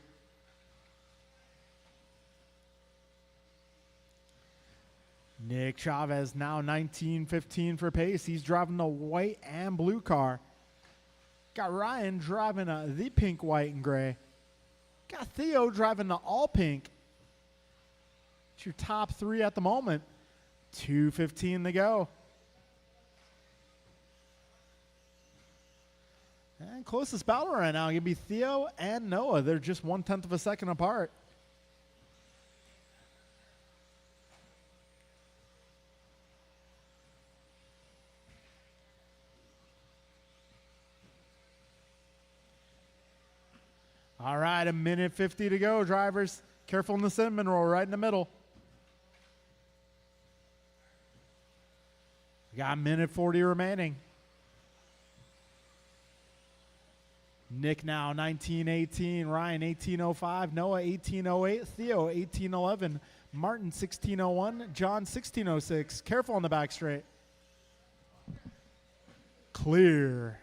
Nick Chavez now 19.15 for pace. He's driving the white and blue car. Got Ryan driving the pink, white, and gray. Got Theo driving the all pink. It's your top three at the moment. 2:15 to go. And closest battle right now going to be Theo and Noah. They're just 1/10 of a second apart. All right, 1:50 to go, drivers. Careful in the cinnamon roll, right in the middle. We got 1:40 remaining. Nick now 19:18, Ryan 18:05, Noah 18:08, Theo 18:11, Martin 16:01, John 16:06. Careful on the back straight. Clear.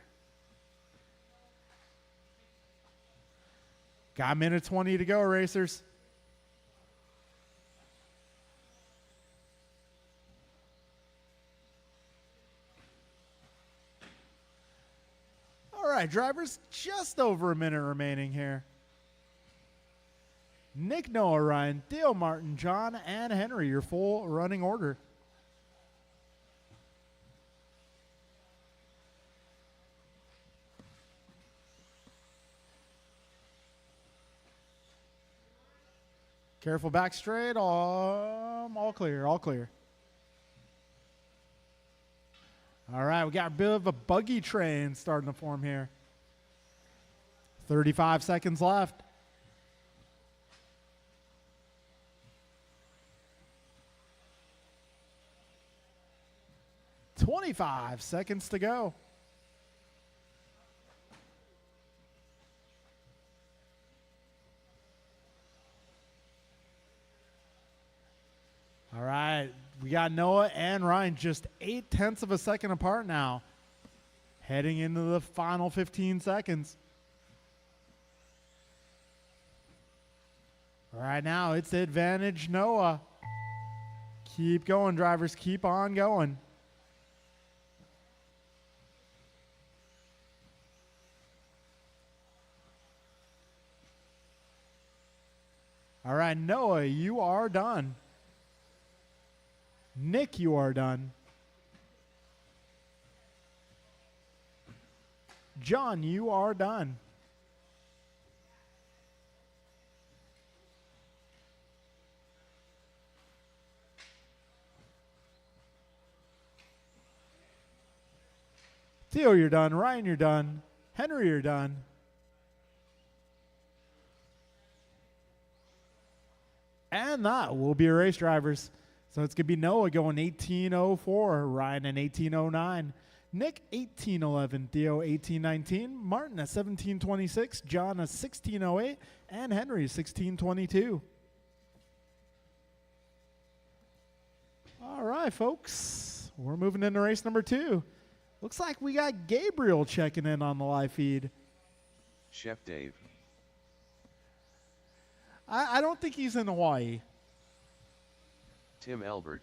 Got 1:20 to go, racers. All right, drivers, just over a minute remaining here. Nick, Noah, Ryan, Theo, Martin, John, and Henry, your full running order. Careful back straight. All clear, all clear. All right, we got a bit of a buggy train starting to form here. 35 seconds left. $25 seconds to go. All right, we got Noah and Ryan just 0.8 of a second apart now. Heading into the final 15 seconds. Right now, it's advantage Noah. Keep going, drivers. Keep on going. All right, Noah, you are done. Nick, you are done. John, you are done. Theo, you're done. Ryan, you're done. Henry, you're done. And that will be your race, drivers. So it's going to be Noah going 18:04, Ryan at 18:09, Nick 18:11, Theo 18:19, Martin at 17:26, John at 16:08, and Henry 16:22. All right, folks, we're moving into race number 2. Looks like we got Gabriel checking in on the live feed. Chef Dave. I don't think he's in Hawaii. Tim Albert.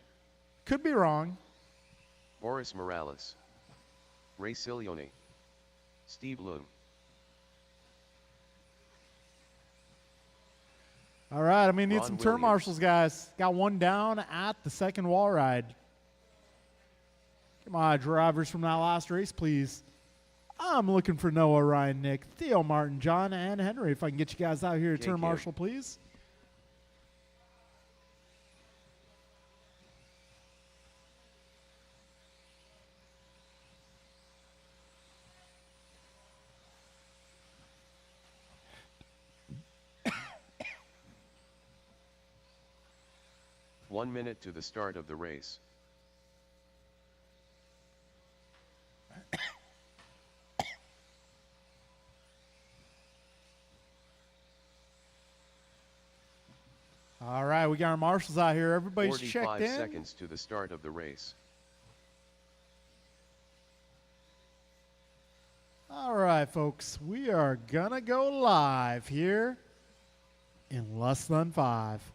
Could be wrong. Boris Morales. Ray Cilione. Steve Loom. All right, I'm going to need Ron some turn Williams. marshals, guys. Got one down at the second wall ride. Come on, drivers from that last race, please. I'm looking for Noah, Ryan, Nick, Theo, Martin, John, and Henry. If I can get you guys out here to turn KK. marshal, please. One minute to the start of the race. All right, we got our marshals out here. Everybody's checked 45 in. seconds to the start of the race. All right, folks, we are going to go live here in less than 5.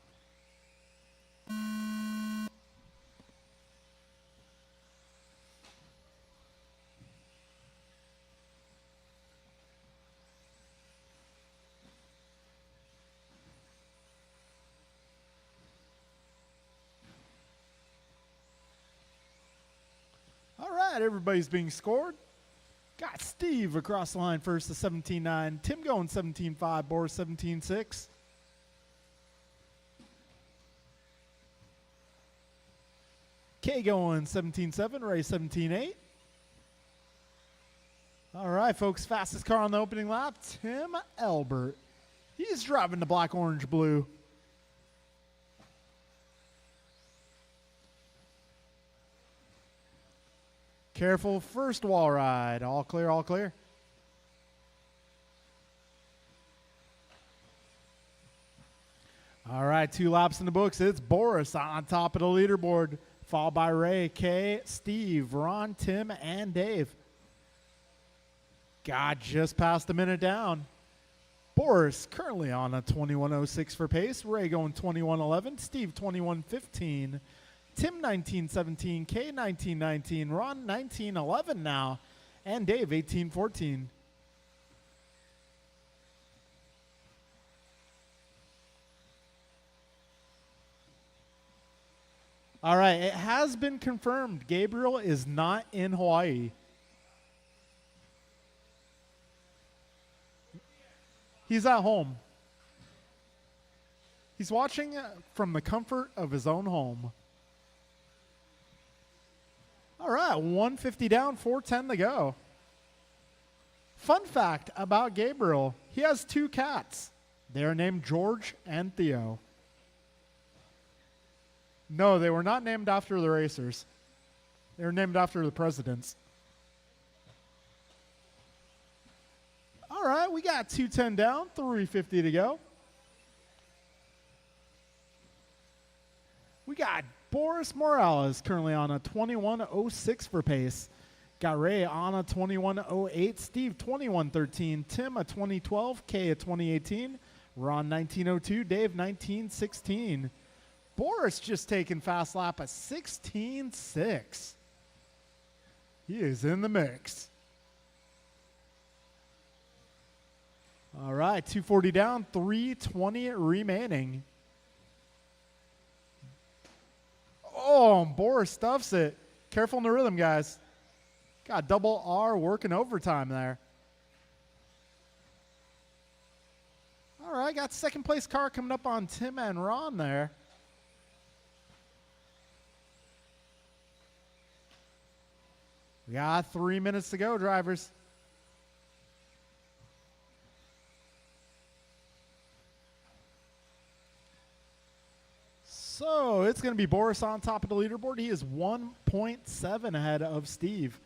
right, everybody's being scored. Got Steve across the line first to 17-9. Tim going 17-5. Boris 17-6. Kay going 17-7. Ray 17-8. All right, folks. Fastest car on the opening lap, Tim Albert. He's driving the black, orange, blue. Careful first wall ride. All clear, all clear. All right, 2 laps in the books. It's Boris on top of the leaderboard, followed by Ray, Kay, Steve, Ron, Tim, and Dave. Got just past a minute down. Boris currently on a 21.06 for pace. Ray going 21.11. Steve 21.15. Tim 19.17. Kay 19.19. Ron 19.11 now. And Dave 18.14. All right, it has been confirmed. Gabriel is not in Hawaii. He's at home. He's watching from the comfort of his own home. All right, 150 down, 410 to go. Fun fact about Gabriel, he has 2 cats. They're named George and Theo. No, they were not named after the racers. They were named after the presidents. All right, we got 210 down, 350 to go. We got Boris Morales currently on a 21.06 for pace. Got Ray on a 21.08. Steve 21.13. Tim a 20.12. Kay a 20.18. Ron 19.02. Dave 19.16. Boris just taking fast lap at 16.6. He is in the mix. All right, 240 down, 320 remaining. Oh, Boris stuffs it. Careful in the rhythm, guys. Got double R working overtime there. All right, got second place car coming up on Tim and Ron there. We got 3 minutes to go, drivers. So it's going to be Boris on top of the leaderboard. He is 1.7 ahead of Steve.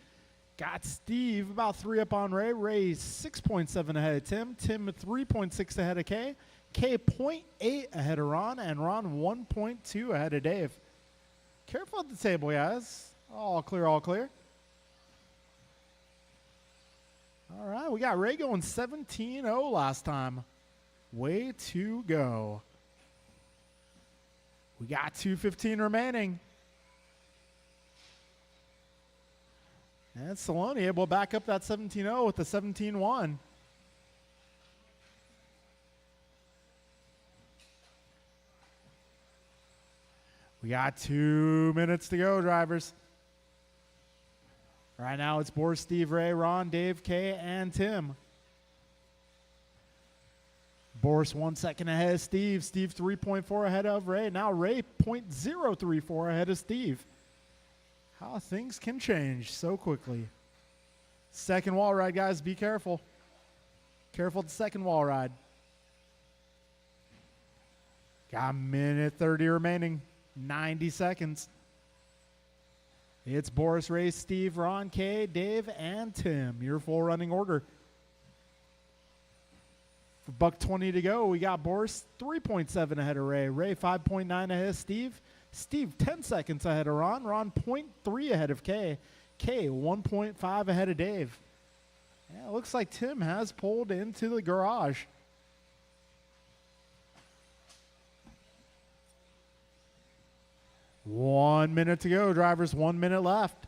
Got Steve about 3 up on Ray. Ray 6.7 ahead of Tim. Tim 3.6 ahead of Kay. Kay 0.8 ahead of Ron. And Ron 1.2 ahead of Dave. Careful at the table, guys. All clear, all clear. All right, we got Ray going 17-0 last time. Way to go. We got 2:15 remaining. And Saloni able to back up that 17-0 with the 17-1. We got 2 minutes to go, drivers. Right now it's Boris, Steve, Ray, Ron, Dave, Kay, and Tim. Boris 1 second ahead of Steve. Steve 3.4 ahead of Ray. Now Ray 0.034 ahead of Steve. How things can change so quickly. Second wall ride, guys. Be careful. Careful at the second wall ride. Got a minute 30 remaining. 90 seconds. It's Boris, Ray, Steve, Ron, Kay, Dave, and Tim. Your full running order. For $1.20 to go, we got Boris 3.7 ahead of Ray. Ray 5.9 ahead of Steve. Steve 10 seconds ahead of Ron. Ron 0.3 ahead of Kay. Kay 1.5 ahead of Dave. Yeah, it looks like Tim has pulled into the garage. One minute to go, drivers. 1 minute left.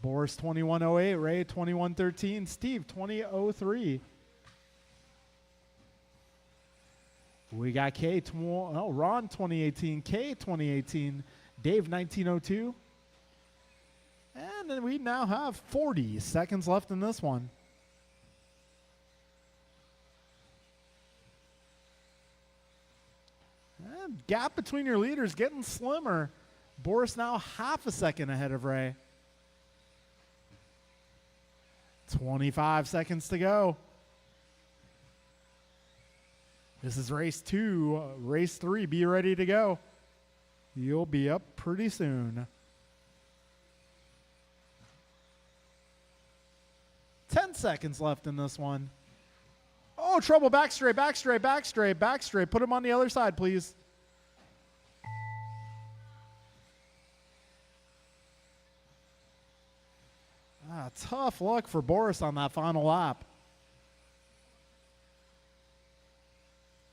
Boris 21.08. Ray 21.13. Steve 20.03. We got Ron 2018, Kay 2018, Dave 1902. And then we now have 40 seconds left in this one. And gap between your leaders getting slimmer. Boris now half a second ahead of Ray. 25 seconds to go. This is race 2. Race 3, be ready to go. You'll be up pretty soon. 10 seconds left in this one. Oh, trouble. Back straight, back straight, back straight, back straight. Put him on the other side, please. Tough luck for Boris on that final lap.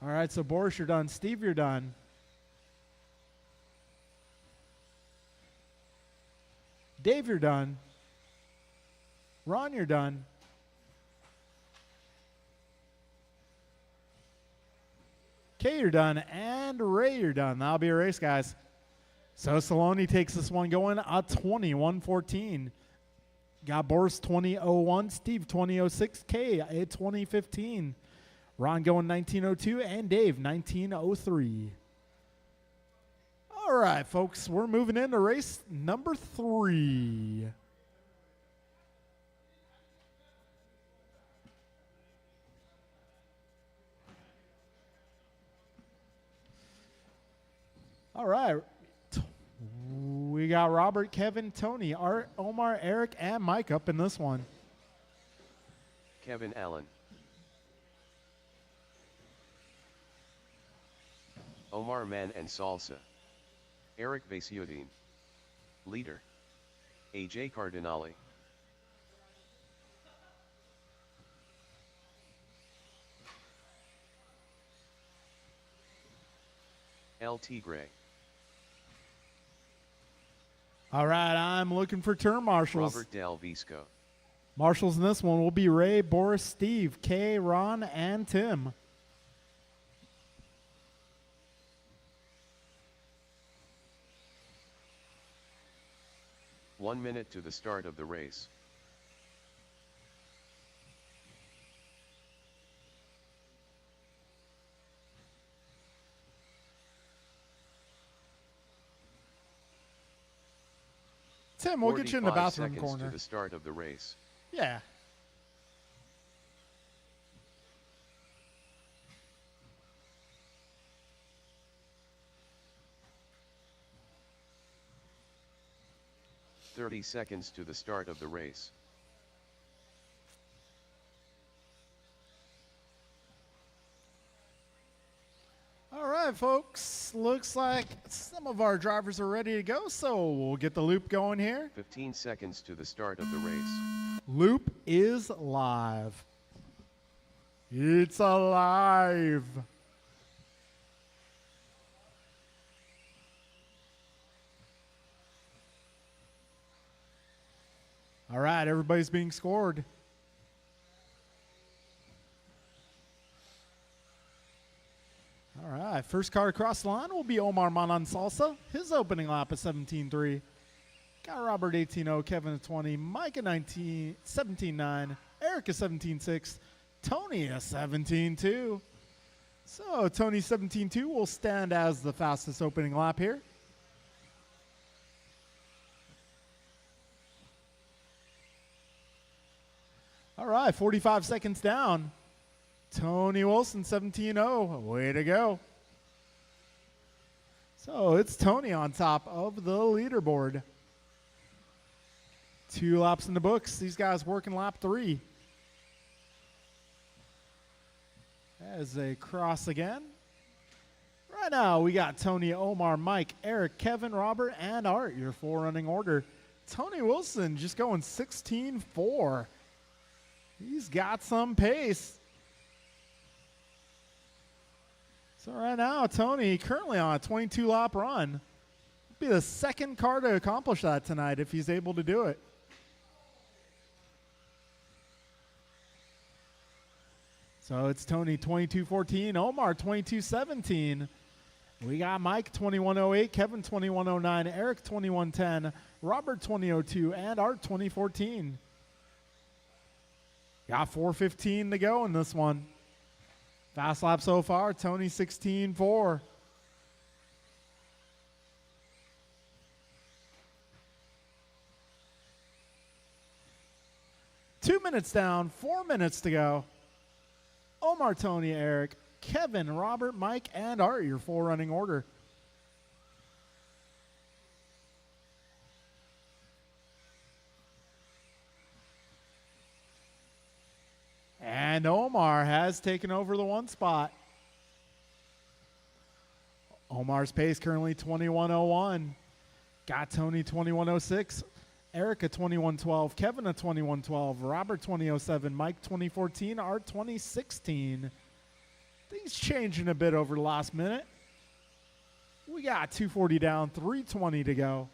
All right, so Boris, you're done. Steve, you're done. Dave, you're done. Ron, you're done. Kay, you're done. And Ray, you're done. That'll be a race, guys. So Saloni takes this one going at 21:14. Got Boris 20:01, Steve 20:06, Kay at 20:15. Ron going 19:02, and Dave 19:03. All right, folks, we're moving into race number 3. All right. We got Robert, Kevin, Tony, Art, Omar, Eric, and Mike up in this one. Kevin Allen. Omar Man and Salsa. Eric Vasiuddin. Leader. AJ Cardinale. El Tigre. All right, I'm looking for turn marshals. Robert Del Visco. Marshals in this one will be Ray, Boris, Steve, Kay, Ron, and Tim. One minute to the start of the race. Tim, we'll get you in the bathroom 45 seconds corner. to the start of the race. Yeah. "30 seconds to the start of the race. All right, folks. Looks like some of our drivers are ready to go, so we'll get the loop going here. 15 seconds to the start of the race. Loop is live. It's alive. All right, everybody's being scored. All right, first car across the line will be Omar Manan Salsa. His opening lap is 17.3. Got Robert 18.0, Kevin at 20, Mike at 17.9, Eric at 17.6, Tony at 17.2. So Tony 17.2 will stand as the fastest opening lap here. All right, 45 seconds down. Tony Wilson, 17.0. Way to go. So it's Tony on top of the leaderboard. 2 laps in the books. These guys working lap 3. As they cross again. Right now, we got Tony, Omar, Mike, Eric, Kevin, Robert, and Art, your 4 running order. Tony Wilson just going 16.4. He's got some pace. So right now, Tony currently on a 22-lap run. Be the second car to accomplish that tonight if he's able to do it. So it's Tony 22.14, Omar 22.17. We got Mike 21.08, Kevin 21.09, Eric 21.10, Robert 2002, and Art 2014. Got 4:15 to go in this one. Fast lap so far, Tony 16.4. Two minutes down, 4 minutes to go. Omar, Tony, Eric, Kevin, Robert, Mike, and Art, your 4 running order. And Omar has taken over the 1 spot. Omar's pace currently 21:01. Got Tony 21:06. Eric a 21:12. Kevin a 21:12. Robert 20:07. Mike 20:14. Art 20:16. Things changing a bit over the last minute. We got 2:40 down, 3:20 to go.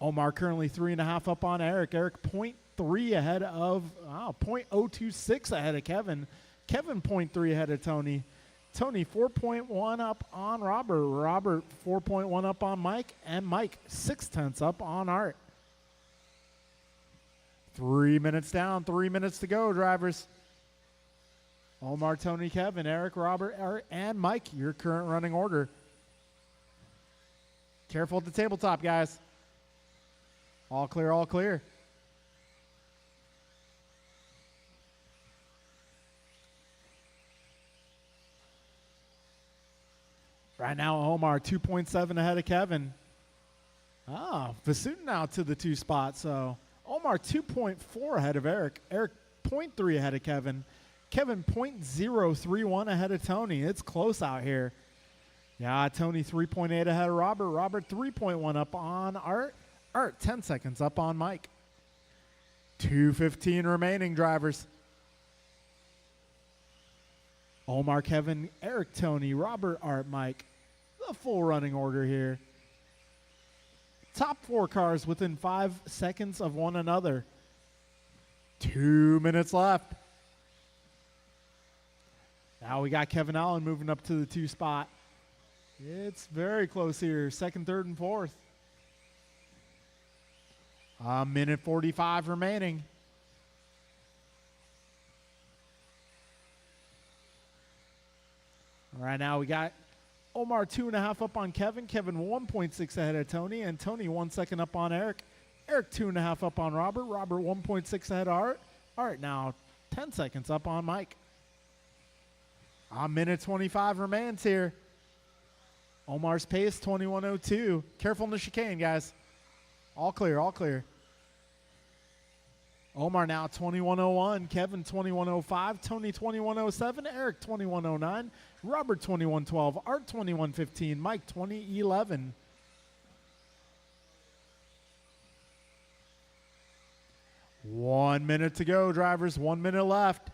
Omar currently 3.5 up on Eric. Eric 0.3 ahead of, 0.026 ahead of Kevin. Kevin 0.3 ahead of Tony. Tony 4.1 up on Robert. Robert 4.1 up on Mike. And Mike 0.6 up on Art. 3 minutes down, 3 minutes to go, drivers. Omar, Tony, Kevin, Eric, Robert, Art, and Mike, your current running order. Careful at the tabletop, guys. All clear, all clear. Right now, Omar 2.7 ahead of Kevin. Vasudin now to the 2 spot. So Omar 2.4 ahead of Eric. Eric 0.3 ahead of Kevin. Kevin 0.031 ahead of Tony. It's close out here. Yeah, Tony 3.8 ahead of Robert. Robert 3.1 up on Art. Art 10 seconds up on Mike. 2:15 remaining, drivers. Omar, Kevin, Eric, Tony, Robert, Art, Mike. The full running order here. Top 4 cars within 5 seconds of one another. 2 minutes left. Now we got Kevin Allen moving up to the 2 spot. It's very close here. 2nd, 3rd, and 4th. A minute 45 remaining. Right now we got Omar 2.5 up on Kevin. Kevin 1.6 ahead of Tony. And Tony 1 second up on Eric. Eric 2.5 up on Robert. Robert 1.6 ahead of Art. Art now 10 seconds up on Mike. A minute 25 remains here. Omar's pace 21:02. Careful in the chicane, guys. All clear, all clear. Omar now 21:01. Kevin 21:05. Tony 21:07. Eric 21:09. Robert 21:12. Art 21:15. Mike 20:11. One minute to go, drivers. 1 minute left.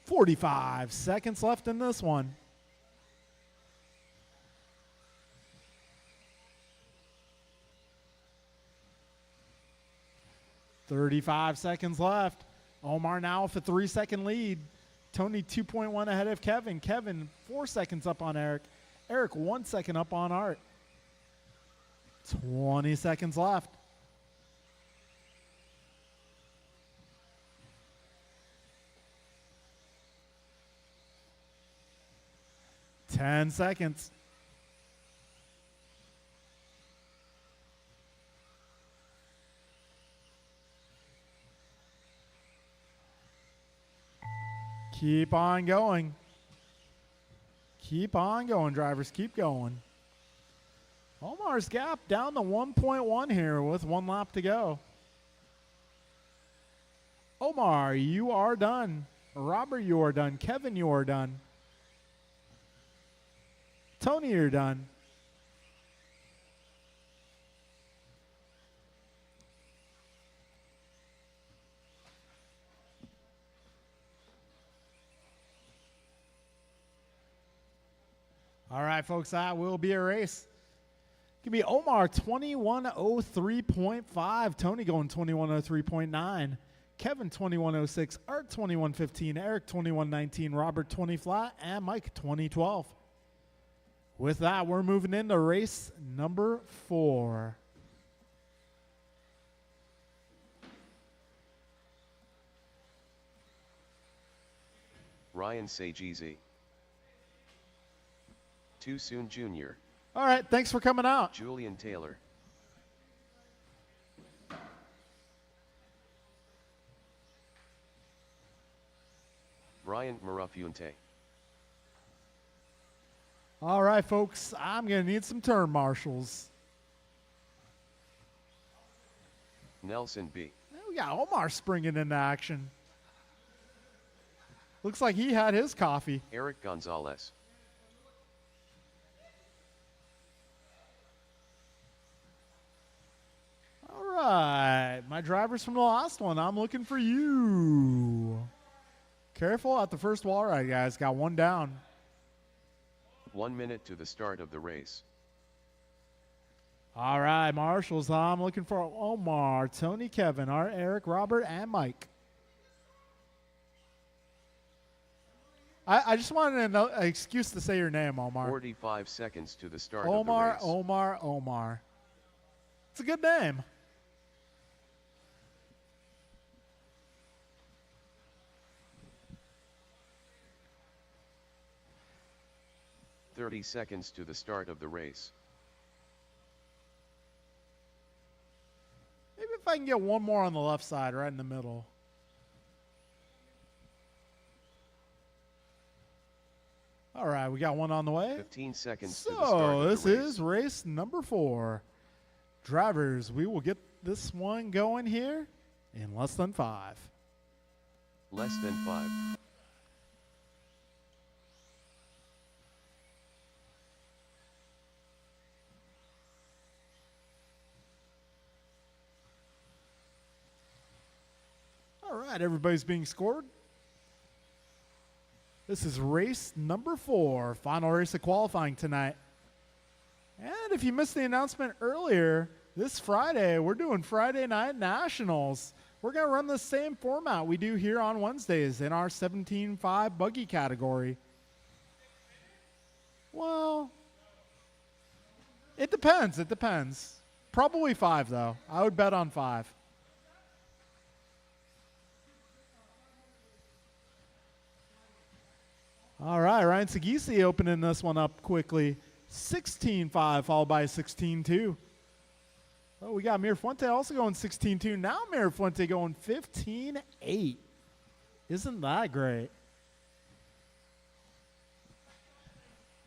.45 seconds left in this one. .35 seconds left. Omar now with a 3-second lead. Tony 2.1 ahead of Kevin. Kevin 4 seconds up on Eric. Eric 1 second up on Art. 20 seconds left. Ten seconds. Keep on going. Keep on going, drivers. Keep going. Omar's gap down to 1.1 here with 1 lap to go. Omar, you are done. Robert, you are done. Kevin, you are done. Tony, you're done. All right, folks, that will be a race. Give me Omar 2103.5. Tony going 2103.9. Kevin 2106. Art 2115. Eric 2119. Robert 20 flat. And Mike 2012. With that, we're moving into race number 4. Ryan Sageezy. Too Soon Jr. All right, thanks for coming out. Julian Taylor. Brian Marafunte. All right, folks, I'm going to need some turn marshals. Nelson B. We got Omar springing into action. Looks like he had his coffee. Eric Gonzalez. All right, my driver's from the last one. I'm looking for you. Careful at the first wall ride, guys. Got one down. 1 minute to the start of the race. All right, marshals. I'm looking for Omar, Tony, Kevin, Art, Eric, Robert, and Mike. I just wanted an excuse to say your name, Omar. 45 seconds to the start of the Omar, race. Omar. It's a good name. .30 seconds to the start of the race. Maybe if I can get one more on the left side, right in the middle. All right, we got one on the way. 15 seconds to the start So of this the race. is race number 4. Drivers, we will get this one going here in less than 5. Less than 5. All right, everybody's being scored. This is race number 4, final race of qualifying tonight. And if you missed the announcement earlier, this Friday, we're doing Friday Night Nationals. We're going to run the same format we do here on Wednesdays in our 17.5 buggy category. Well, it depends. It depends. Probably 5, though. I would bet on 5. All right, Ryan Sagisi opening this one up quickly. 16.5 followed by 16.2. Oh, we got Mirafuente also going 16.2. Now Mirafuente going 15.8. Isn't that great?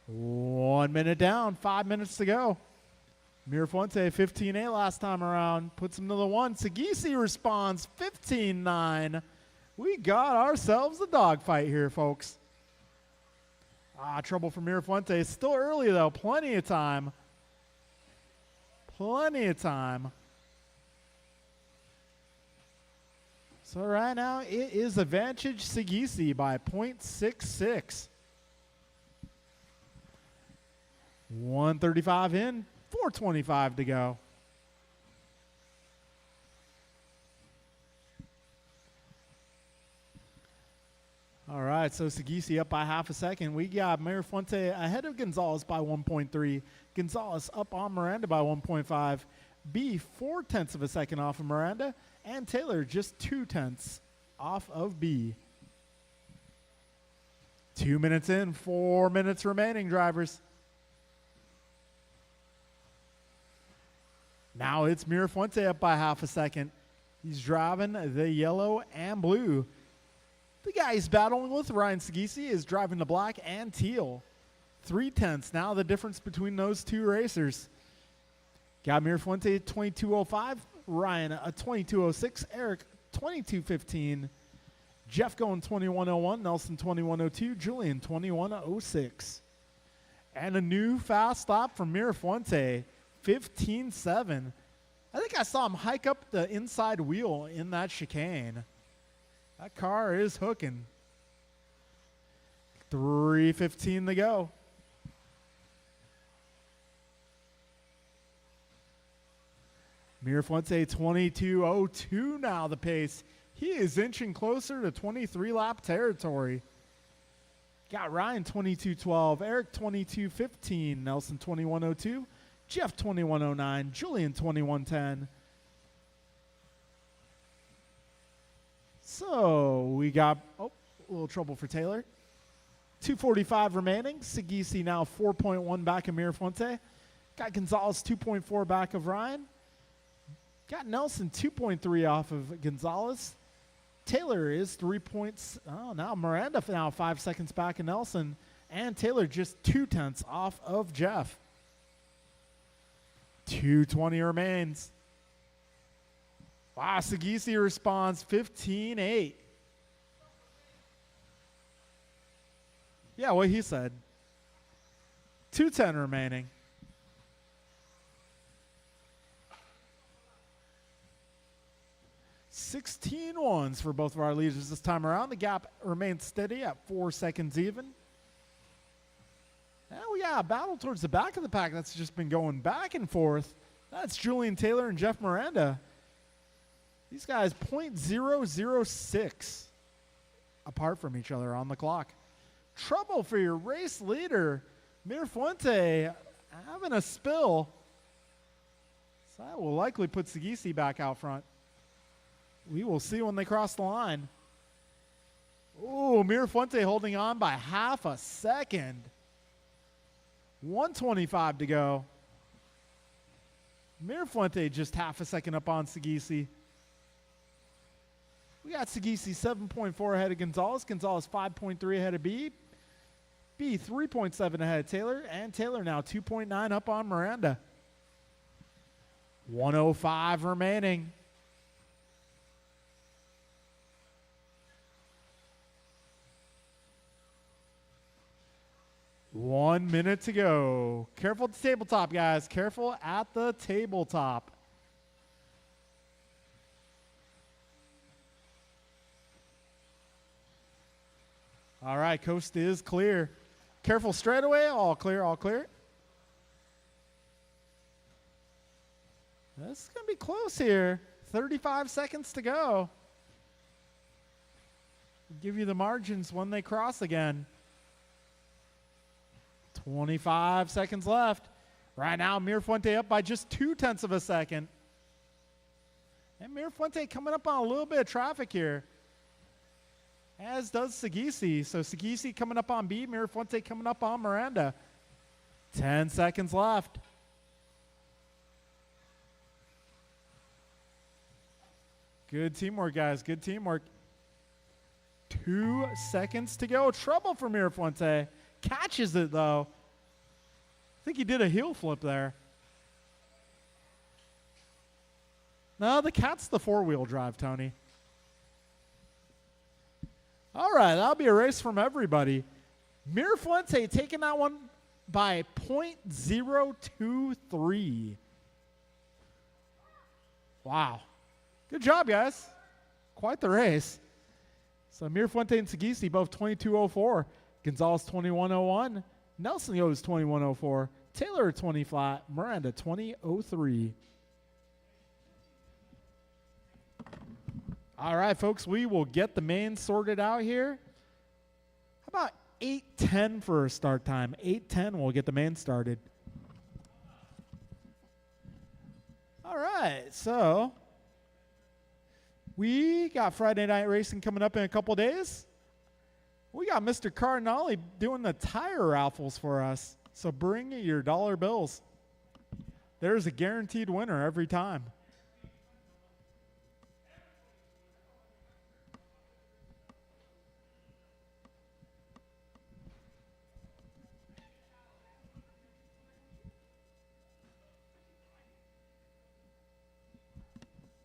1 minute down, 5 minutes to go. Mirafuente 15.8 last time around. Puts him to the 1. Sagisi responds 15.9. We got ourselves a dogfight here, folks. Trouble for Mirafuente. It's still early, though. Plenty of time. Plenty of time. So right now, it is advantage Sagisi by 0.66. 135 in, 425 to go. All right, so Sagisi up by half a second. We got Mirafuente ahead of Gonzalez by 1.3. Gonzalez up on Miranda by 1.5. B 0.4 of a second off of Miranda. And Taylor just 0.2 off of B. 2 minutes in, 4 minutes remaining, drivers. Now it's Mirafuente up by half a second. He's driving the yellow and blue. The guy he's battling with, Ryan Sagisi, is driving the black and teal. 0.3 now the difference between those two racers. Got Mirafuente at 22.05, Ryan a 22.06, Eric 22.15, Jeff going 21.01, Nelson 21.02, Julian 21.06. And a new fast lap from Mirafuente, 15.7. I think I saw him hike up the inside wheel in that chicane. That car is hooking. 3:15 to go. Mirafuente 22:02 now the pace. He is inching closer to 23 lap territory. Got Ryan 22:12, Eric 22:15, Nelson 21:02, Jeff 21:09, Julian 21:10. So we got a little trouble for Taylor. 2:45 remaining. Sagisi now 4.1 back of Mirafuente. Got Gonzalez 2.4 back of Ryan. Got Nelson 2.3 off of Gonzalez. Taylor is 3 points. Oh, now Miranda now 5 seconds back of Nelson. And Taylor just 0.2 off of Jeff. 2:20 remains. Wow, Sagisi responds 15:8. Yeah, what he said. 2:10 remaining. Sixteen ones for both of our leaders this time around. The gap remains steady at 4 seconds even. Now we got a battle towards the back of the pack that's just been going back and forth. That's Julian Taylor and Jeff Miranda. These guys 0.006 apart from each other on the clock. Trouble for your race leader, Mirafuente, having a spill. So that will likely put Sagisi back out front. We will see when they cross the line. Oh, Mirafuente holding on by half a second. 1:25 to go. Mirafuente just half a second up on Sagisi. We got Sagisi 7.4 ahead of Gonzalez. Gonzalez 5.3 ahead of B. B 3.7 ahead of Taylor. And Taylor now 2.9 up on Miranda. 1:05 remaining. One minute to go. Careful at the tabletop, guys. Careful at the tabletop. All right, coast is clear. Careful straightaway. All clear, all clear. This is going to be close here. 35 seconds to go. Give you the margins when they cross again. 25 seconds left. Right now, Mirafuente up by just 0.2 of a second. And Mirafuente coming up on a little bit of traffic here. As does Sagisi. So Sagisi coming up on B, Mirafuente coming up on Miranda. 10 seconds left. Good teamwork, guys. Good teamwork. 2 seconds to go. Trouble for Mirafuente. Catches it, though. I think he did a heel flip there. No, the cat's the four-wheel drive, Tony. All right, that'll be a race from everybody. Mirafuente taking that one by 0.023. Wow. Good job, guys. Quite the race. So Mirafuente and Sagisi both 22:04. Gonzalez 21:01. Nelson goes 21:04. Taylor 20 flat. Miranda 20:03. All right, folks, we will get the main sorted out here. How about 8:10 for a start time? 8:10, we'll get the main started. All right, so we got Friday night racing coming up in a couple days. We got Mr. Cardinale doing the tire raffles for us. So bring your dollar bills. There's a guaranteed winner every time.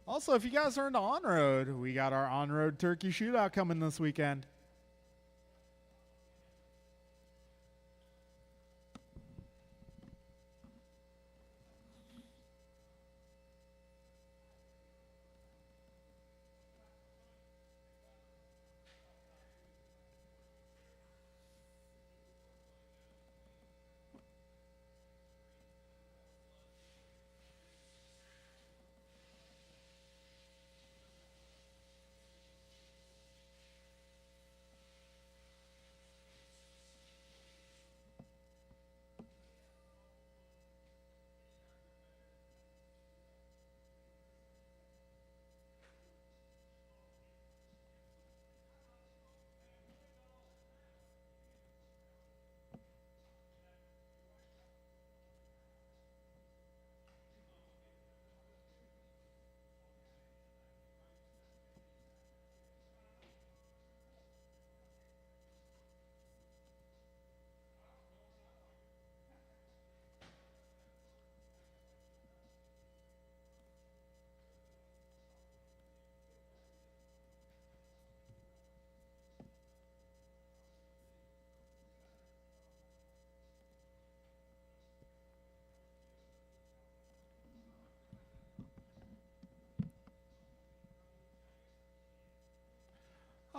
Also, if you guys are into on-road, we got our on-road turkey shootout coming this weekend.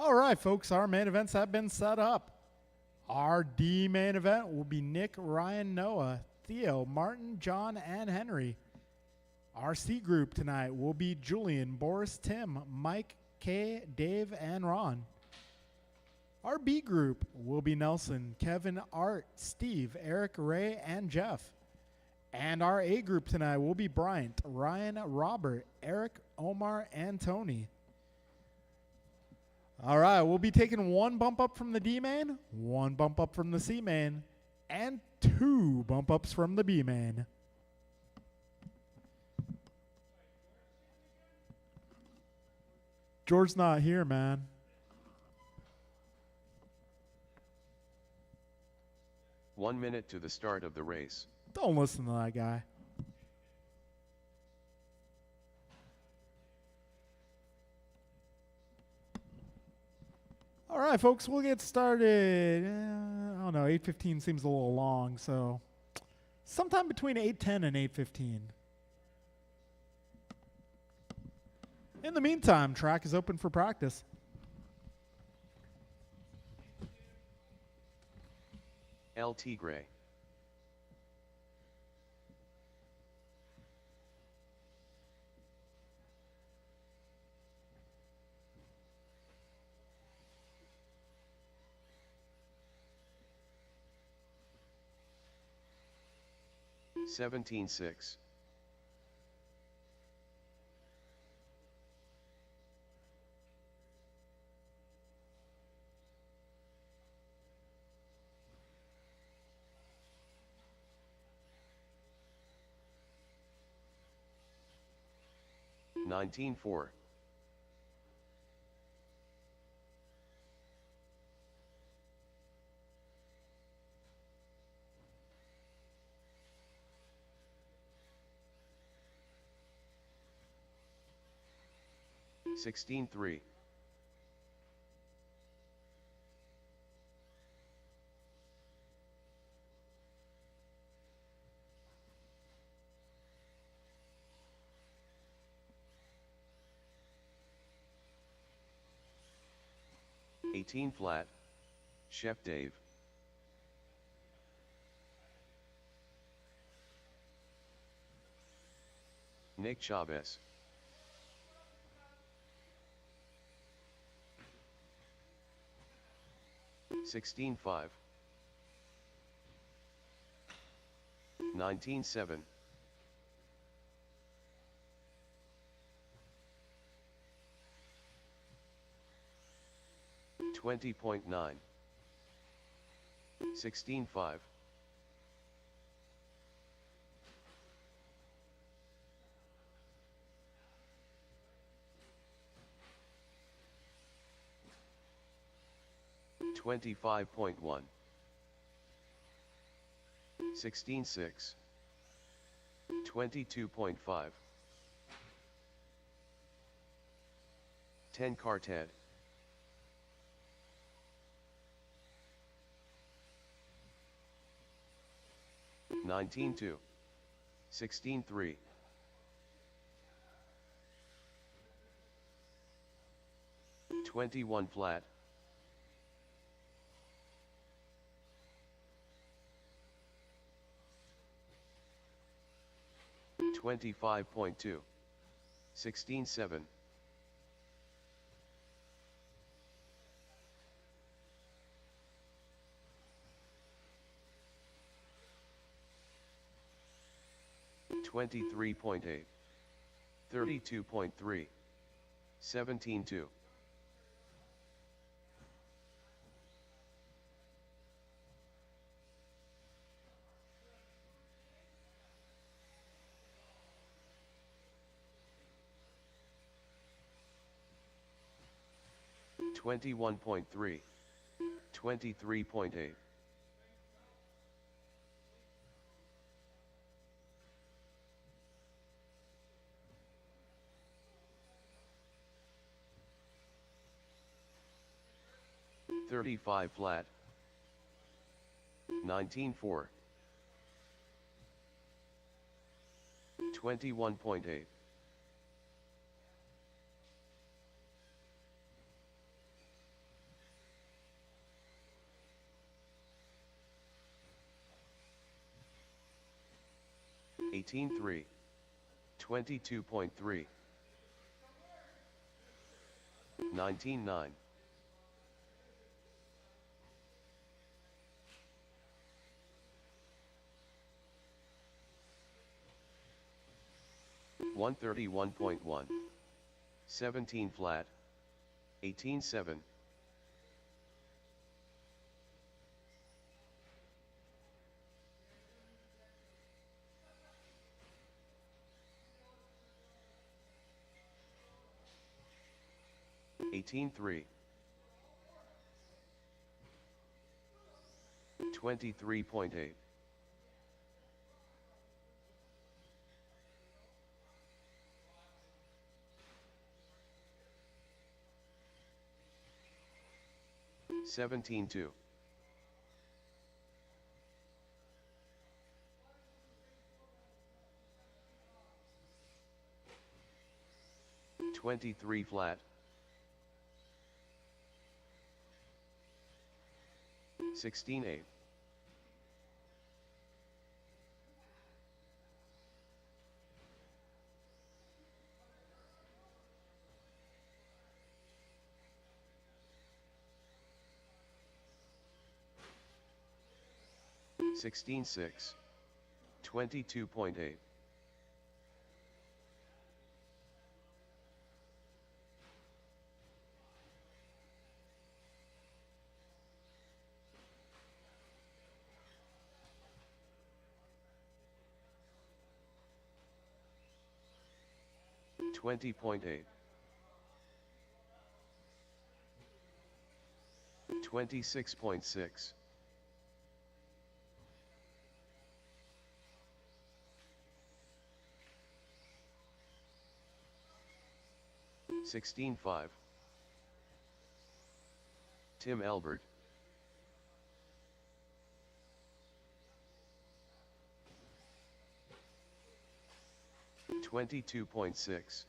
All right, folks, our main events have been set up. Our D main event will be Nick, Ryan, Noah, Theo, Martin, John, and Henry. Our C group tonight will be Julian, Boris, Tim, Mike, Kay, Dave, and Ron. Our B group will be Nelson, Kevin, Art, Steve, Eric, Ray, and Jeff. And our A group tonight will be Bryant, Ryan, Robert, Eric, Omar, and Tony. All right, we'll be taking one bump up from the D main, one bump up from the C main, and two bump ups from the B main. George's not here, man. One minute to the start of the race. Don't listen to that guy. All right, folks, we'll get started. I don't know, 8:15 seems a little long, so sometime between 8:10 and 8:15. In the meantime, track is open for practice. El Tigre. $17.6. $19.4. $16.3. $18 flat. Chef Dave. Nick Chavez. $16.5. $19.7. $20.9. $16.5. $25.1. $16.6. $22.5. 10 Carted. $19.2. $16.3. $21 flat. $25.2. $16.7. $23.8. $32.3. $17.2. $21.3. $23.8. $35 flat. $19.4. $21.8. 18-3, 22.3, 19-9, 131.1, 17 flat, 18-7, 18-3, 23.8, 17-2, 23 flat, 16-8, 16-6, 22.8, 20.8, 26.6, 16-5, Tim Albert, 22.6,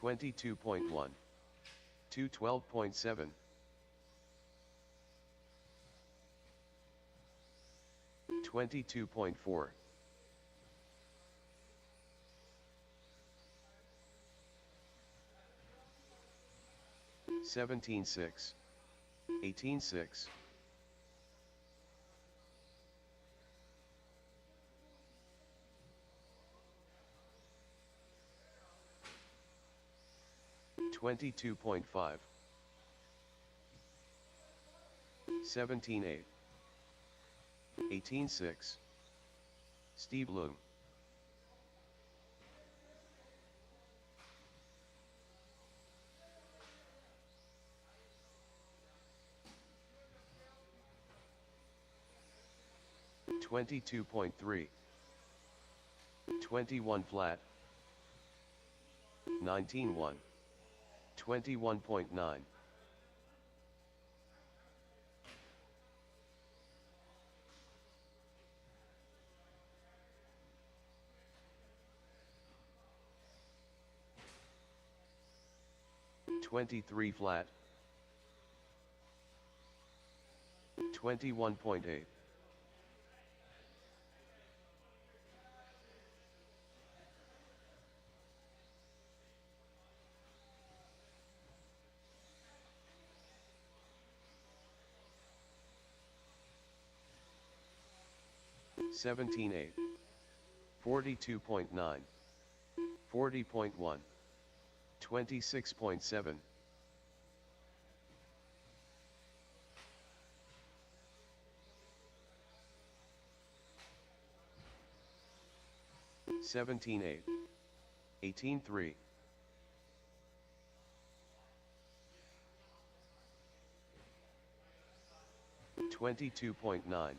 22.1, 212.7, 22.4, 17-6, 18-6, 22.5, 17-8, 18-6, Steve Loom, 22.3, 21 flat, 19-1, 21.9, 23 flat, 21.8, 17-8, 42.9, 40.1, 26.7, 17-8, 18-3, 22.9,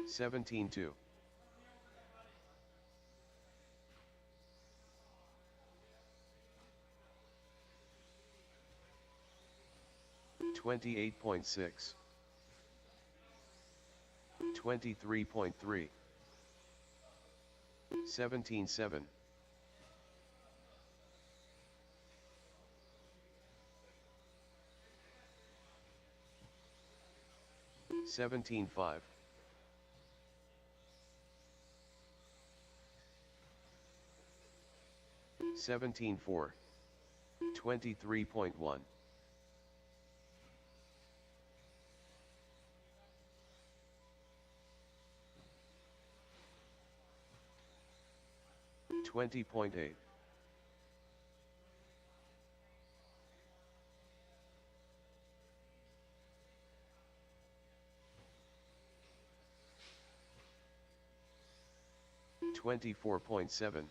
17-2, 28.6, 23.3. 17.7. 17.5. 17.4. 23.1. 20.8. 24.7.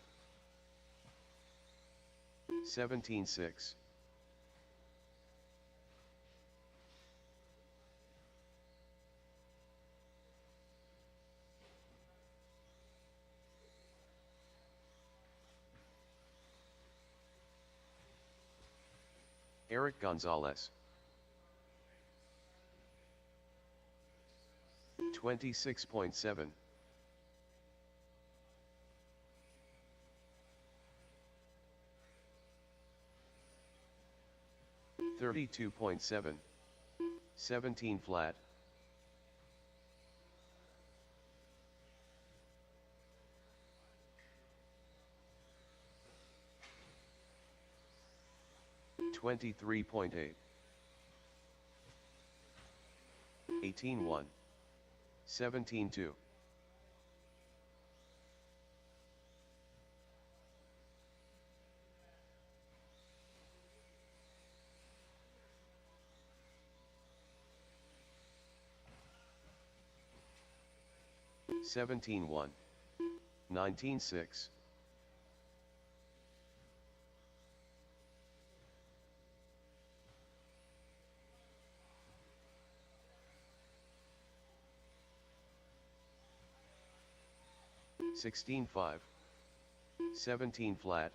17.6. 'Eric Gonzalez. 26.7. 32.7. 17 flat. 23.8. 18.1. 17.2. 17.1. 19.6. 16.5. 17 flat.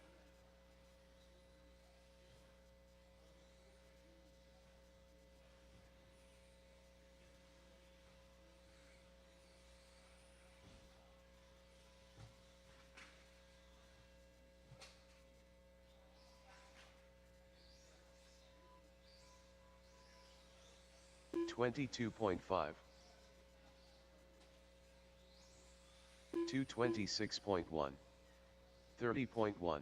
22.5. 226.1. 30.1.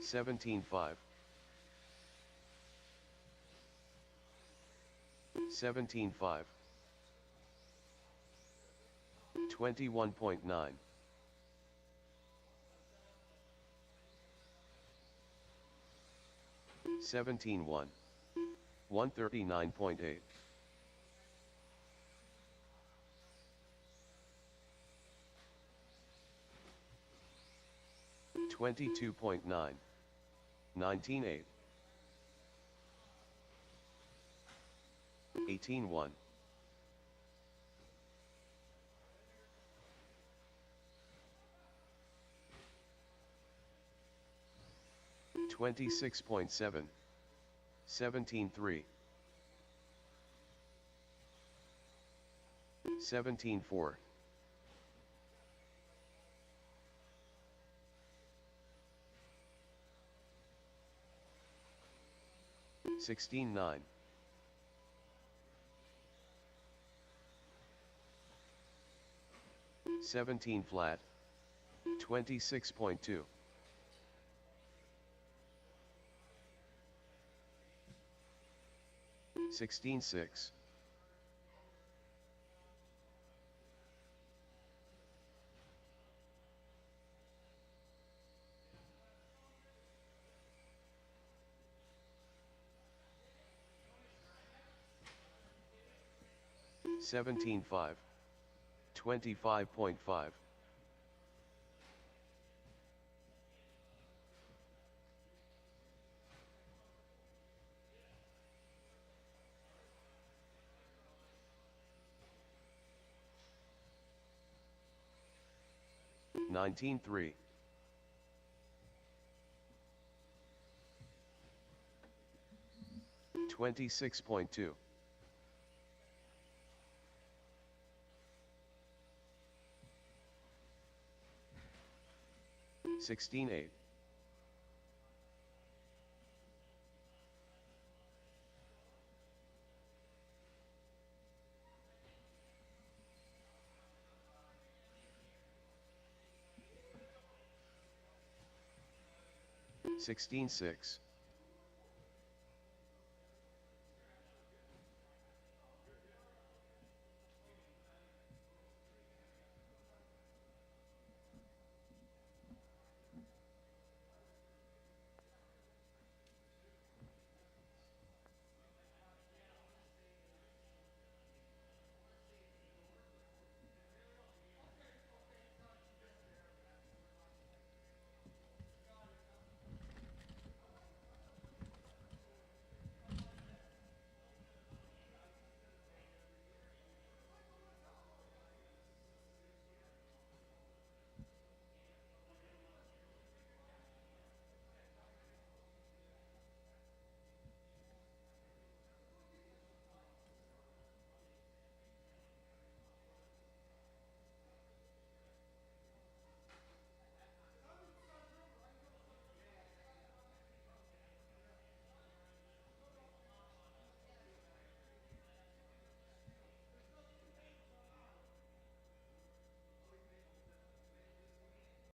17.5. 17.5. 21.9. 17.1. 139.8. 22.9. 19.8. 18.1. 26.7. 17.3. 17.4. 16.9. 17 flat. 26.2. 16.6. 17.5. 25.5. 19.3. 26.2. 16.8. 16.6.